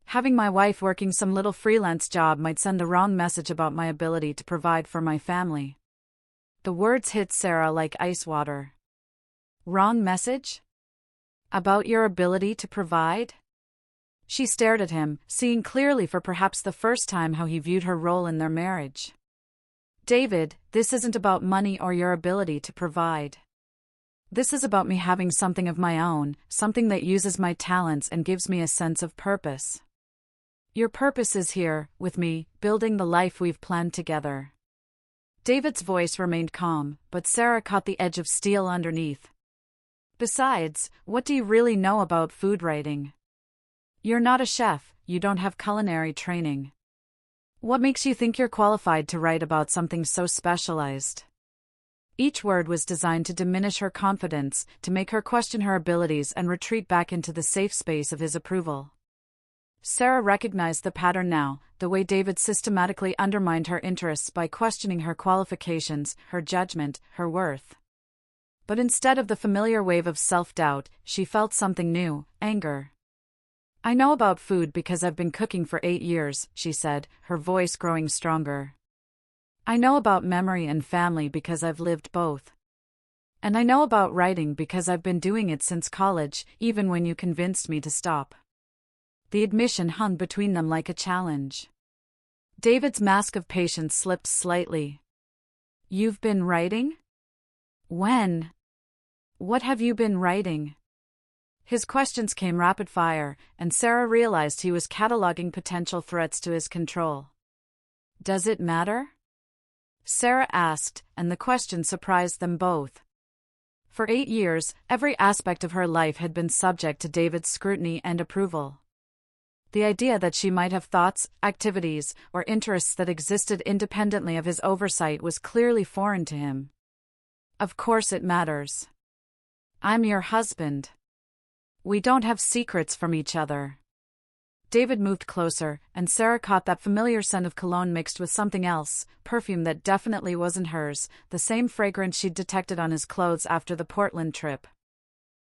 Speaker 1: Having my wife working some little freelance job might send the wrong message about my ability to provide for my family." The words hit Sarah like ice water. "Wrong message? About your ability to provide?" She stared at him, seeing clearly for perhaps the first time how he viewed her role in their marriage. "David, this isn't about money or your ability to provide. This is about me having something of my own, something that uses my talents and gives me a sense of purpose. Your purpose is here, with me, building the life we've planned together." David's voice remained calm, but Sarah caught the edge of steel underneath. "Besides, what do you really know about food writing? You're not a chef, you don't have culinary training. What makes you think you're qualified to write about something so specialized?" Each word was designed to diminish her confidence, to make her question her abilities and retreat back into the safe space of his approval. Sarah recognized the pattern now, the way David systematically undermined her interests by questioning her qualifications, her judgment, her worth. But instead of the familiar wave of self-doubt, she felt something new, anger. "I know about food because I've been cooking for 8 years, she said, her voice growing stronger. "I know about memory and family because I've lived both. And I know about writing because I've been doing it since college, even when you convinced me to stop." The admission hung between them like a challenge. David's mask of patience slipped slightly. "You've been writing? When? What have you been writing?" His questions came rapid fire, and Sarah realized he was cataloging potential threats to his control. "Does it matter?" Sarah asked, and the question surprised them both. For 8 years, every aspect of her life had been subject to David's scrutiny and approval. The idea that she might have thoughts, activities, or interests that existed independently of his oversight was clearly foreign to him. "Of course it matters. I'm your husband. We don't have secrets from each other." David moved closer, and Sarah caught that familiar scent of cologne mixed with something else, perfume that definitely wasn't hers, the same fragrance she'd detected on his clothes after the Portland trip.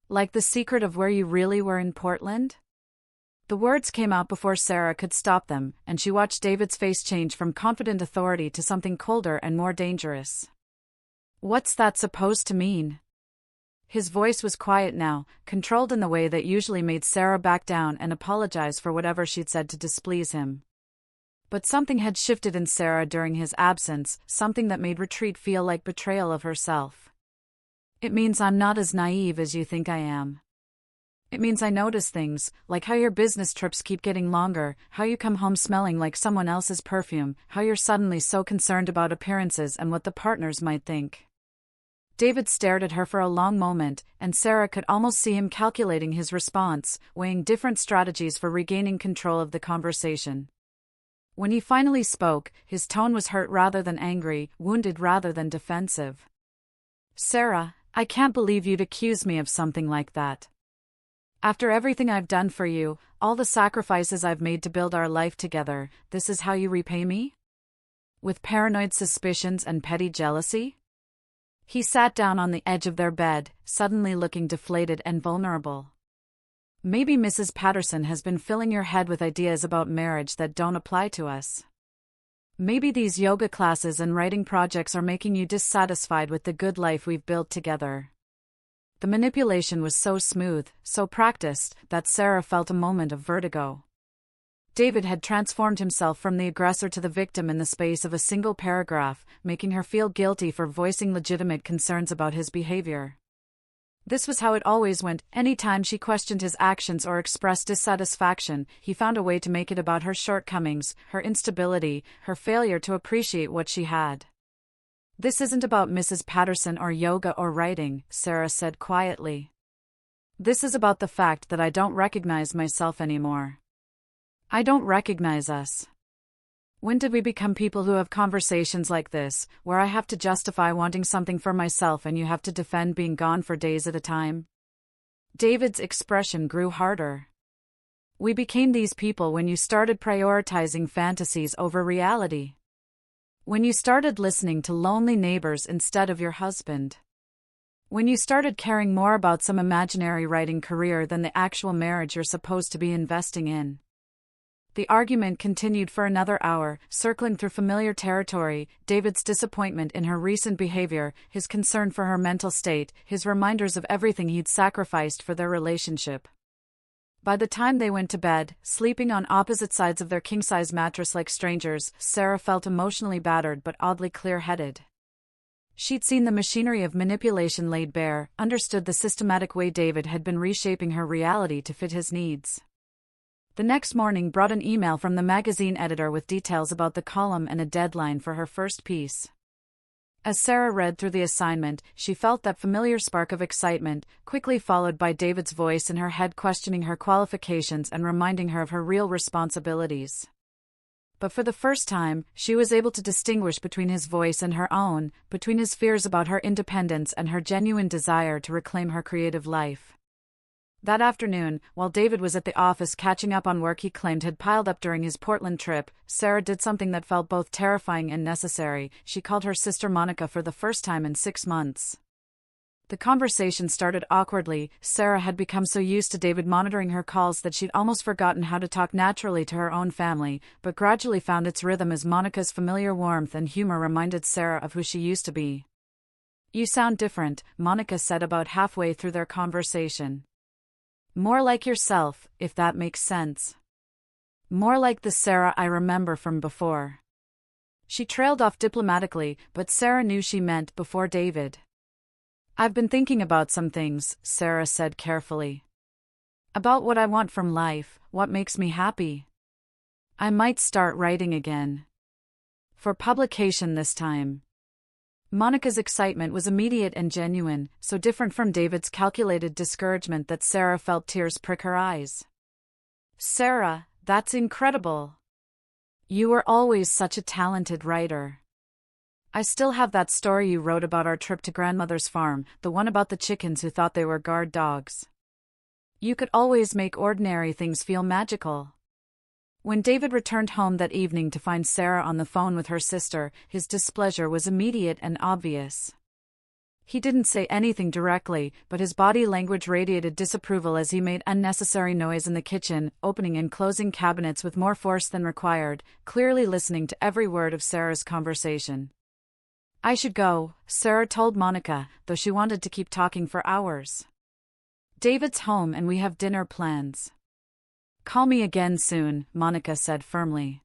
Speaker 1: Like the secret of where you really were in Portland? The words came out before Sarah could stop them, and she watched David's face change from confident authority to something colder and more dangerous. What's that supposed to mean? His voice was quiet now, controlled in the way that usually made Sarah back down and apologize for whatever she'd said to displease him. But something had shifted in Sarah during his absence, something that made retreat feel like betrayal of herself. It means I'm not as naive as you think I am. It means I notice things, like how your business trips keep getting longer, how you come home smelling like someone else's perfume, how you're suddenly so concerned about appearances and what the partners might think. David stared at her for a long moment, and Sarah could almost see him calculating his response, weighing different strategies for regaining control of the conversation. When he finally spoke, his tone was hurt rather than angry, wounded rather than defensive. Sarah, I can't believe you'd accuse me of something like that. After everything I've done for you, all the sacrifices I've made to build our life together, this is how you repay me? With paranoid suspicions and petty jealousy? He sat down on the edge of their bed, suddenly looking deflated and vulnerable. Maybe Mrs. Patterson has been filling your head with ideas about marriage that don't apply to us. Maybe these yoga classes and writing projects are making you dissatisfied with the good life we've built together. The manipulation was so smooth, so practiced, that Sarah felt a moment of vertigo. David had transformed himself from the aggressor to the victim in the space of a single paragraph, making her feel guilty for voicing legitimate concerns about his behavior. This was how it always went. Any time she questioned his actions or expressed dissatisfaction, he found a way to make it about her shortcomings, her instability, her failure to appreciate what she had. This isn't about Mrs. Patterson or yoga or writing, Sarah said quietly. This is about the fact that I don't recognize myself anymore. I don't recognize us. When did we become people who have conversations like this, where I have to justify wanting something for myself and you have to defend being gone for days at a time? David's expression grew harder. We became these people when you started prioritizing fantasies over reality. When you started listening to lonely neighbors instead of your husband. When you started caring more about some imaginary writing career than the actual marriage you're supposed to be investing in. The argument continued for another hour, circling through familiar territory, David's disappointment in her recent behavior, his concern for her mental state, his reminders of everything he'd sacrificed for their relationship. By the time they went to bed, sleeping on opposite sides of their king-size mattress like strangers, Sarah felt emotionally battered but oddly clear-headed. She'd seen the machinery of manipulation laid bare, understood the systematic way David had been reshaping her reality to fit his needs. The next morning brought an email from the magazine editor with details about the column and a deadline for her first piece. As Sarah read through the assignment, she felt that familiar spark of excitement, quickly followed by David's voice in her head questioning her qualifications and reminding her of her real responsibilities. But for the first time, she was able to distinguish between his voice and her own, between his fears about her independence and her genuine desire to reclaim her creative life. That afternoon, while David was at the office catching up on work he claimed had piled up during his Portland trip, Sarah did something that felt both terrifying and necessary. She called her sister Monica for the first time in 6 months. The conversation started awkwardly. Sarah had become so used to David monitoring her calls that she'd almost forgotten how to talk naturally to her own family, but gradually found its rhythm as Monica's familiar warmth and humor reminded Sarah of who she used to be. "You sound different," Monica said about halfway through their conversation. "More like yourself, if that makes sense. More like the Sarah I remember from before." She trailed off diplomatically, but Sarah knew she meant before David. "I've been thinking about some things," Sarah said carefully. "About what I want from life, what makes me happy. I might start writing again. For publication this time." Monica's excitement was immediate and genuine, so different from David's calculated discouragement that Sarah felt tears prick her eyes. "Sarah, that's incredible. You were always such a talented writer. I still have that story you wrote about our trip to grandmother's farm, the one about the chickens who thought they were guard dogs. You could always make ordinary things feel magical. When David returned home that evening to find Sarah on the phone with her sister, his displeasure was immediate and obvious. He didn't say anything directly, but his body language radiated disapproval as he made unnecessary noise in the kitchen, opening and closing cabinets with more force than required, clearly listening to every word of Sarah's conversation. "I should go," Sarah told Monica, though she wanted to keep talking for hours. "David's home and we have dinner plans." "Call me again soon," Monica said firmly.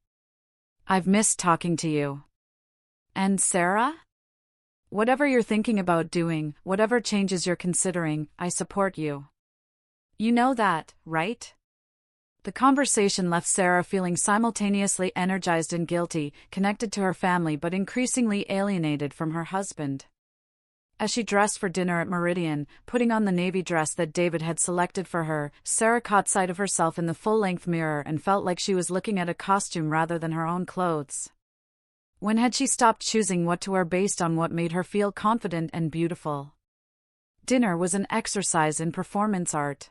Speaker 1: "I've missed talking to you." "And Sarah?" "Whatever you're thinking about doing, whatever changes you're considering, I support you. You know that, right?" The conversation left Sarah feeling simultaneously energized and guilty, connected to her family but increasingly alienated from her husband. As she dressed for dinner at Meridian, putting on the navy dress that David had selected for her, Sarah caught sight of herself in the full-length mirror and felt like she was looking at a costume rather than her own clothes. When had she stopped choosing what to wear based on what made her feel confident and beautiful? Dinner was an exercise in performance art.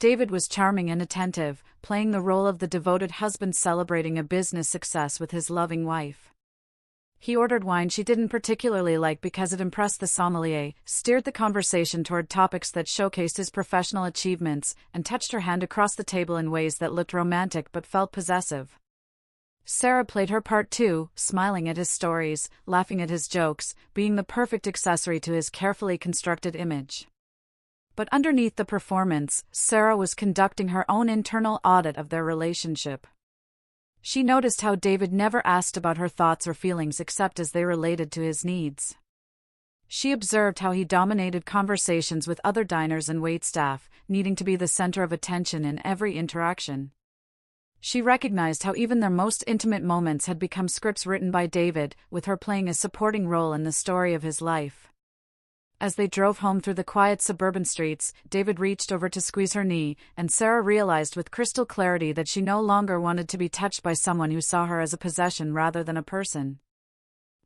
Speaker 1: David was charming and attentive, playing the role of the devoted husband celebrating a business success with his loving wife. He ordered wine she didn't particularly like because it impressed the sommelier, steered the conversation toward topics that showcased his professional achievements, and touched her hand across the table in ways that looked romantic but felt possessive. Sarah played her part too, smiling at his stories, laughing at his jokes, being the perfect accessory to his carefully constructed image. But underneath the performance, Sarah was conducting her own internal audit of their relationship. She noticed how David never asked about her thoughts or feelings except as they related to his needs. She observed how he dominated conversations with other diners and waitstaff, needing to be the center of attention in every interaction. She recognized how even their most intimate moments had become scripts written by David, with her playing a supporting role in the story of his life. As they drove home through the quiet suburban streets, David reached over to squeeze her knee, and Sarah realized with crystal clarity that she no longer wanted to be touched by someone who saw her as a possession rather than a person.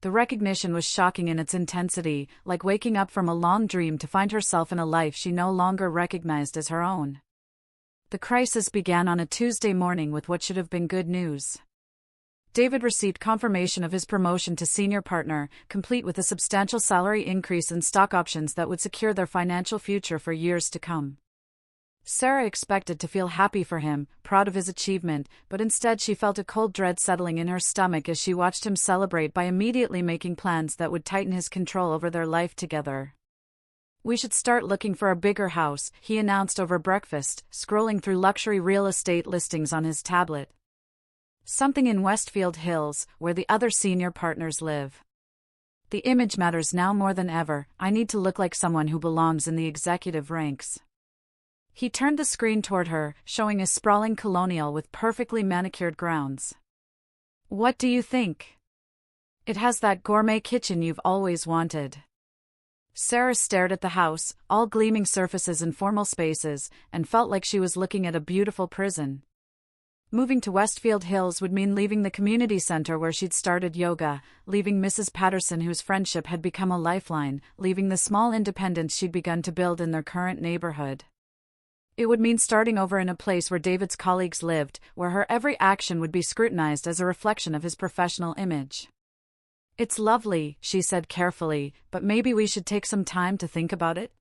Speaker 1: The recognition was shocking in its intensity, like waking up from a long dream to find herself in a life she no longer recognized as her own. The crisis began on a Tuesday morning with what should have been good news. David received confirmation of his promotion to senior partner, complete with a substantial salary increase and stock options that would secure their financial future for years to come. Sarah expected to feel happy for him, proud of his achievement, but instead she felt a cold dread settling in her stomach as she watched him celebrate by immediately making plans that would tighten his control over their life together. "We should start looking for a bigger house," he announced over breakfast, scrolling through luxury real estate listings on his tablet. "Something in Westfield Hills, where the other senior partners live. The image matters now more than ever. I need to look like someone who belongs in the executive ranks." He turned the screen toward her, showing a sprawling colonial with perfectly manicured grounds. "What do you think? It has that gourmet kitchen you've always wanted." Sarah stared at the house, all gleaming surfaces and formal spaces, and felt like she was looking at a beautiful prison. Moving to Westfield Hills would mean leaving the community center where she'd started yoga, leaving Mrs. Patterson whose friendship had become a lifeline, leaving the small independence she'd begun to build in their current neighborhood. It would mean starting over in a place where David's colleagues lived, where her every action would be scrutinized as a reflection of his professional image. "It's lovely," she said carefully, "but maybe we should take some time to think about it.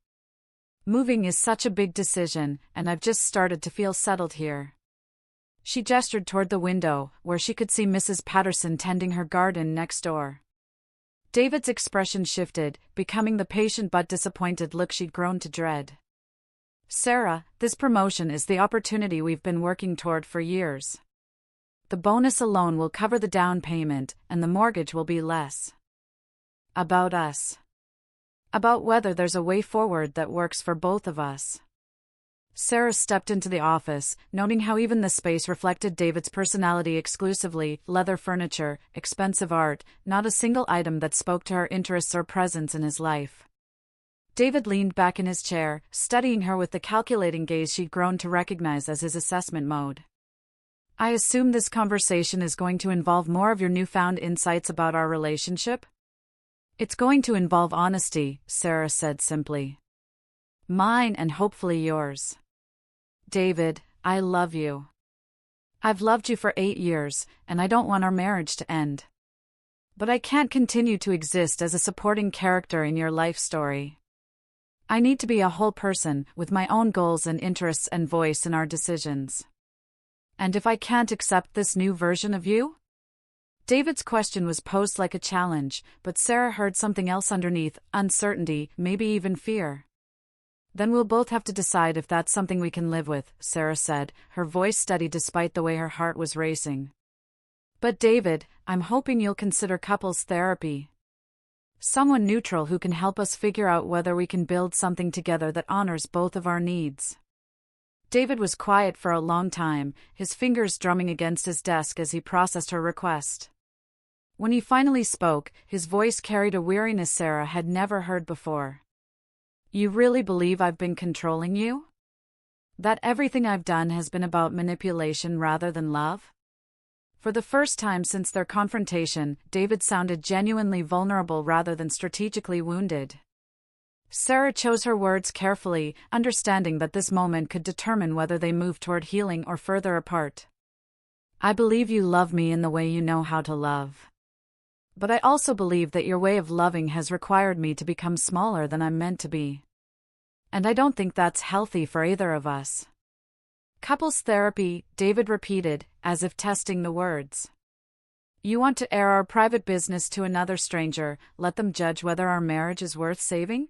Speaker 1: Moving is such a big decision, and I've just started to feel settled here." She gestured toward the window, where she could see Mrs. Patterson tending her garden next door. David's expression shifted, becoming the patient but disappointed look she'd grown to dread. "Sarah, this promotion is the opportunity we've been working toward for years. The bonus alone will cover the down payment, and the mortgage will be less. About us. About whether there's a way forward that works for both of us." Sarah stepped into the office, noting how even the space reflected David's personality exclusively: leather furniture, expensive art, not a single item that spoke to her interests or presence in his life. David leaned back in his chair, studying her with the calculating gaze she'd grown to recognize as his assessment mode. "I assume this conversation is going to involve more of your newfound insights about our relationship?" "It's going to involve honesty," Sarah said simply. "Mine and hopefully yours. David, I love you." I've loved you for 8 years, and I don't want our marriage to end. But I can't continue to exist as a supporting character in your life story. I need to be a whole person, with my own goals and interests and voice in our decisions. And if I can't accept this new version of you? David's question was posed like a challenge, but Sarah heard something else underneath: uncertainty, maybe even fear. Then we'll both have to decide if that's something we can live with, Sarah said, her voice steady despite the way her heart was racing. But David, I'm hoping you'll consider couples therapy. Someone neutral who can help us figure out whether we can build something together that honors both of our needs. David was quiet for a long time, his fingers drumming against his desk as he processed her request. When he finally spoke, his voice carried a weariness Sarah had never heard before. You really believe I've been controlling you? That everything I've done has been about manipulation rather than love? For the first time since their confrontation, David sounded genuinely vulnerable rather than strategically wounded. Sarah chose her words carefully, understanding that this moment could determine whether they moved toward healing or further apart. I believe you love me in the way you know how to love. But I also believe that your way of loving has required me to become smaller than I'm meant to be. And I don't think that's healthy for either of us. Couples therapy, David repeated, as if testing the words. You want to air our private business to another stranger, let them judge whether our marriage is worth saving?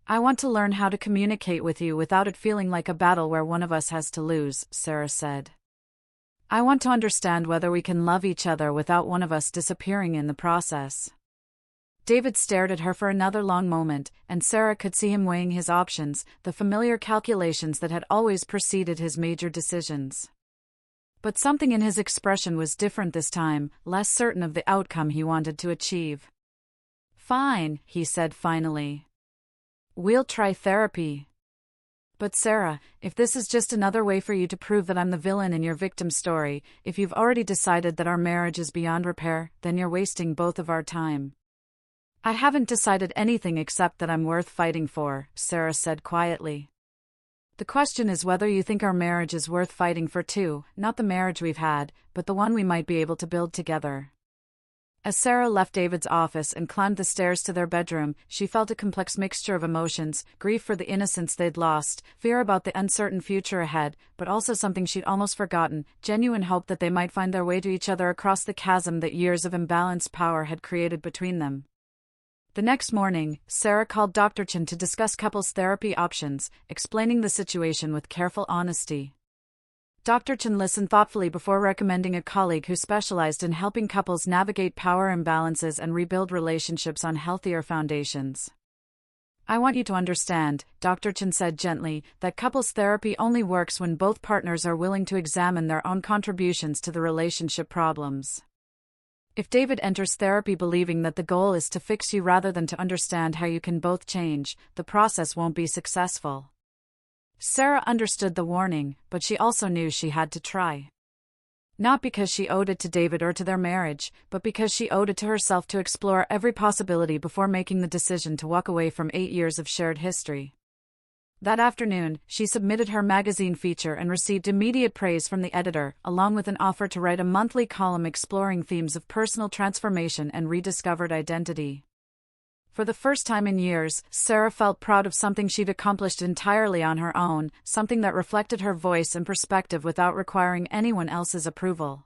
Speaker 1: I want to learn how to communicate with you without it feeling like a battle where one of us has to lose, Sarah said. I want to understand whether we can love each other without one of us disappearing in the process. David stared at her for another long moment, and Sarah could see him weighing his options, the familiar calculations that had always preceded his major decisions. But something in his expression was different this time, less certain of the outcome he wanted to achieve. Fine, he said finally. We'll try therapy. But Sarah, if this is just another way for you to prove that I'm the villain in your victim story, if you've already decided that our marriage is beyond repair, then you're wasting both of our time. I haven't decided anything except that I'm worth fighting for, Sarah said quietly. The question is whether you think our marriage is worth fighting for too, not the marriage we've had, but the one we might be able to build together. As Sarah left David's office and climbed the stairs to their bedroom, she felt a complex mixture of emotions: grief for the innocence they'd lost, fear about the uncertain future ahead, but also something she'd almost forgotten, genuine hope that they might find their way to each other across the chasm that years of imbalanced power had created between them. The next morning, Sarah called Dr. Chen to discuss couples therapy options, explaining the situation with careful honesty. Dr. Chen listened thoughtfully before recommending a colleague who specialized in helping couples navigate power imbalances and rebuild relationships on healthier foundations. I want you to understand, Dr. Chen said gently, that couples therapy only works when both partners are willing to examine their own contributions to the relationship problems. If David enters therapy believing that the goal is to fix you rather than to understand how you can both change, the process won't be successful. Sarah understood the warning, but she also knew she had to try. Not because she owed it to David or to their marriage, but because she owed it to herself to explore every possibility before making the decision to walk away from 8 years of shared history. That afternoon, she submitted her magazine feature and received immediate praise from the editor, along with an offer to write a monthly column exploring themes of personal transformation and rediscovered identity. For the first time in years, Sarah felt proud of something she'd accomplished entirely on her own, something that reflected her voice and perspective without requiring anyone else's approval.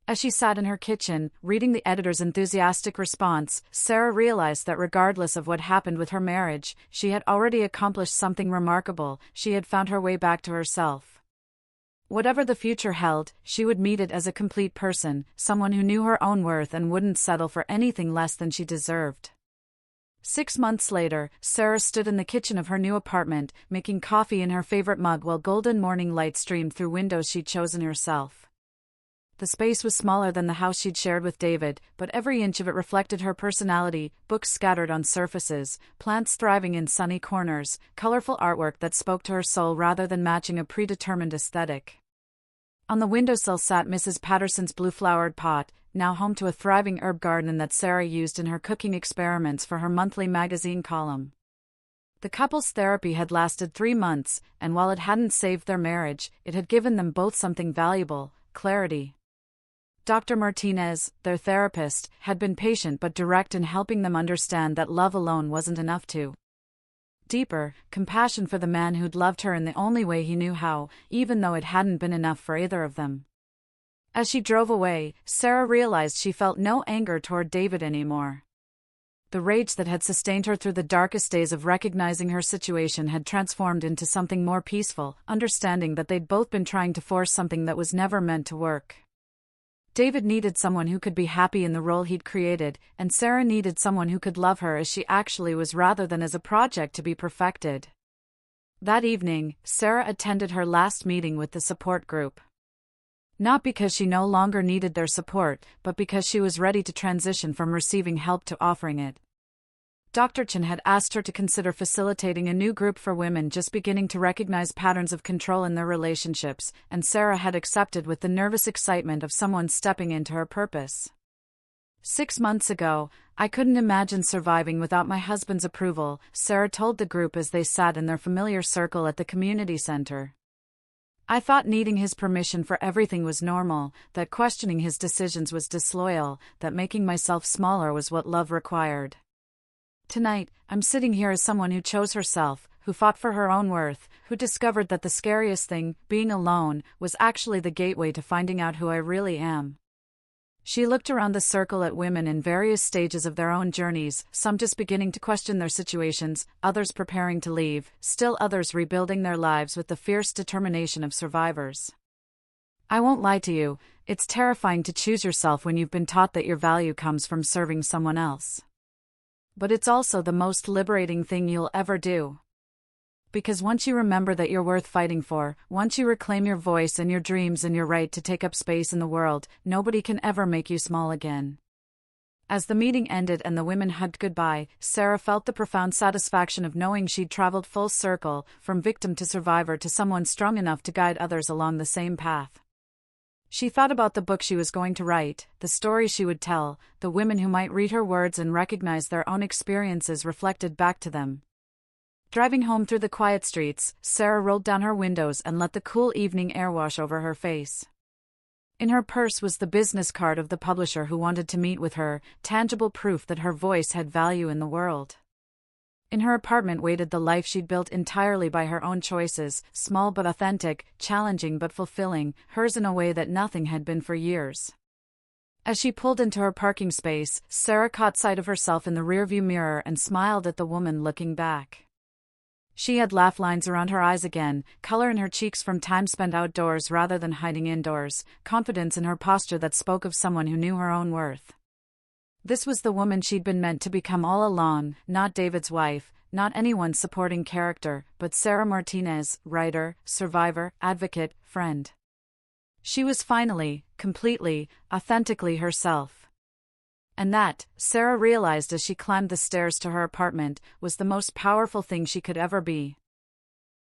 Speaker 1: As she sat in her kitchen, reading the editor's enthusiastic response, Sarah realized that regardless of what happened with her marriage, she had already accomplished something remarkable: she had found her way back to herself. Whatever the future held, she would meet it as a complete person, someone who knew her own worth and wouldn't settle for anything less than she deserved. 6 months later, Sarah stood in the kitchen of her new apartment, making coffee in her favorite mug while golden morning light streamed through windows she'd chosen herself. The space was smaller than the house she'd shared with David, but every inch of it reflected her personality: books scattered on surfaces, plants thriving in sunny corners, colorful artwork that spoke to her soul rather than matching a predetermined aesthetic. On the windowsill sat Mrs. Patterson's blue-flowered pot, now home to a thriving herb garden that Sarah used in her cooking experiments for her monthly magazine column. The couple's therapy had lasted 3 months, and while it hadn't saved their marriage, it had given them both something valuable: clarity. Dr. Martinez, their therapist, had been patient but direct in helping them understand that love alone wasn't enough to. Deeper compassion for the man who'd loved her in the only way he knew how, even though it hadn't been enough for either of them. As she drove away, Sarah realized she felt no anger toward David anymore. The rage that had sustained her through the darkest days of recognizing her situation had transformed into something more peaceful, understanding that they'd both been trying to force something that was never meant to work. David needed someone who could be happy in the role he'd created, and Sarah needed someone who could love her as she actually was rather than as a project to be perfected. That evening, Sarah attended her last meeting with the support group. Not because she no longer needed their support, but because she was ready to transition from receiving help to offering it. Dr. Chen had asked her to consider facilitating a new group for women just beginning to recognize patterns of control in their relationships, and Sarah had accepted with the nervous excitement of someone stepping into her purpose. 6 months ago, I couldn't imagine surviving without my husband's approval, Sarah told the group as they sat in their familiar circle at the community center. I thought needing his permission for everything was normal, that questioning his decisions was disloyal, that making myself smaller was what love required. Tonight, I'm sitting here as someone who chose herself, who fought for her own worth, who discovered that the scariest thing, being alone, was actually the gateway to finding out who I really am. She looked around the circle at women in various stages of their own journeys, some just beginning to question their situations, others preparing to leave, still others rebuilding their lives with the fierce determination of survivors. I won't lie to you, it's terrifying to choose yourself when you've been taught that your value comes from serving someone else. But it's also the most liberating thing you'll ever do. Because once you remember that you're worth fighting for, once you reclaim your voice and your dreams and your right to take up space in the world, nobody can ever make you small again. As the meeting ended and the women hugged goodbye, Sarah felt the profound satisfaction of knowing she'd traveled full circle, from victim to survivor to someone strong enough to guide others along the same path. She thought about the book she was going to write, the stories she would tell, the women who might read her words and recognize their own experiences reflected back to them. Driving home through the quiet streets, Sarah rolled down her windows and let the cool evening air wash over her face. In her purse was the business card of the publisher who wanted to meet with her, tangible proof that her voice had value in the world. In her apartment waited the life she'd built entirely by her own choices, small but authentic, challenging but fulfilling, hers in a way that nothing had been for years. As she pulled into her parking space, Sarah caught sight of herself in the rearview mirror and smiled at the woman looking back. She had laugh lines around her eyes again, color in her cheeks from time spent outdoors rather than hiding indoors, confidence in her posture that spoke of someone who knew her own worth. This was the woman she'd been meant to become all along, not David's wife, not anyone's supporting character, but Sarah Martinez, writer, survivor, advocate, friend. She was finally, completely, authentically herself. And that, Sarah realized as she climbed the stairs to her apartment, was the most powerful thing she could ever be.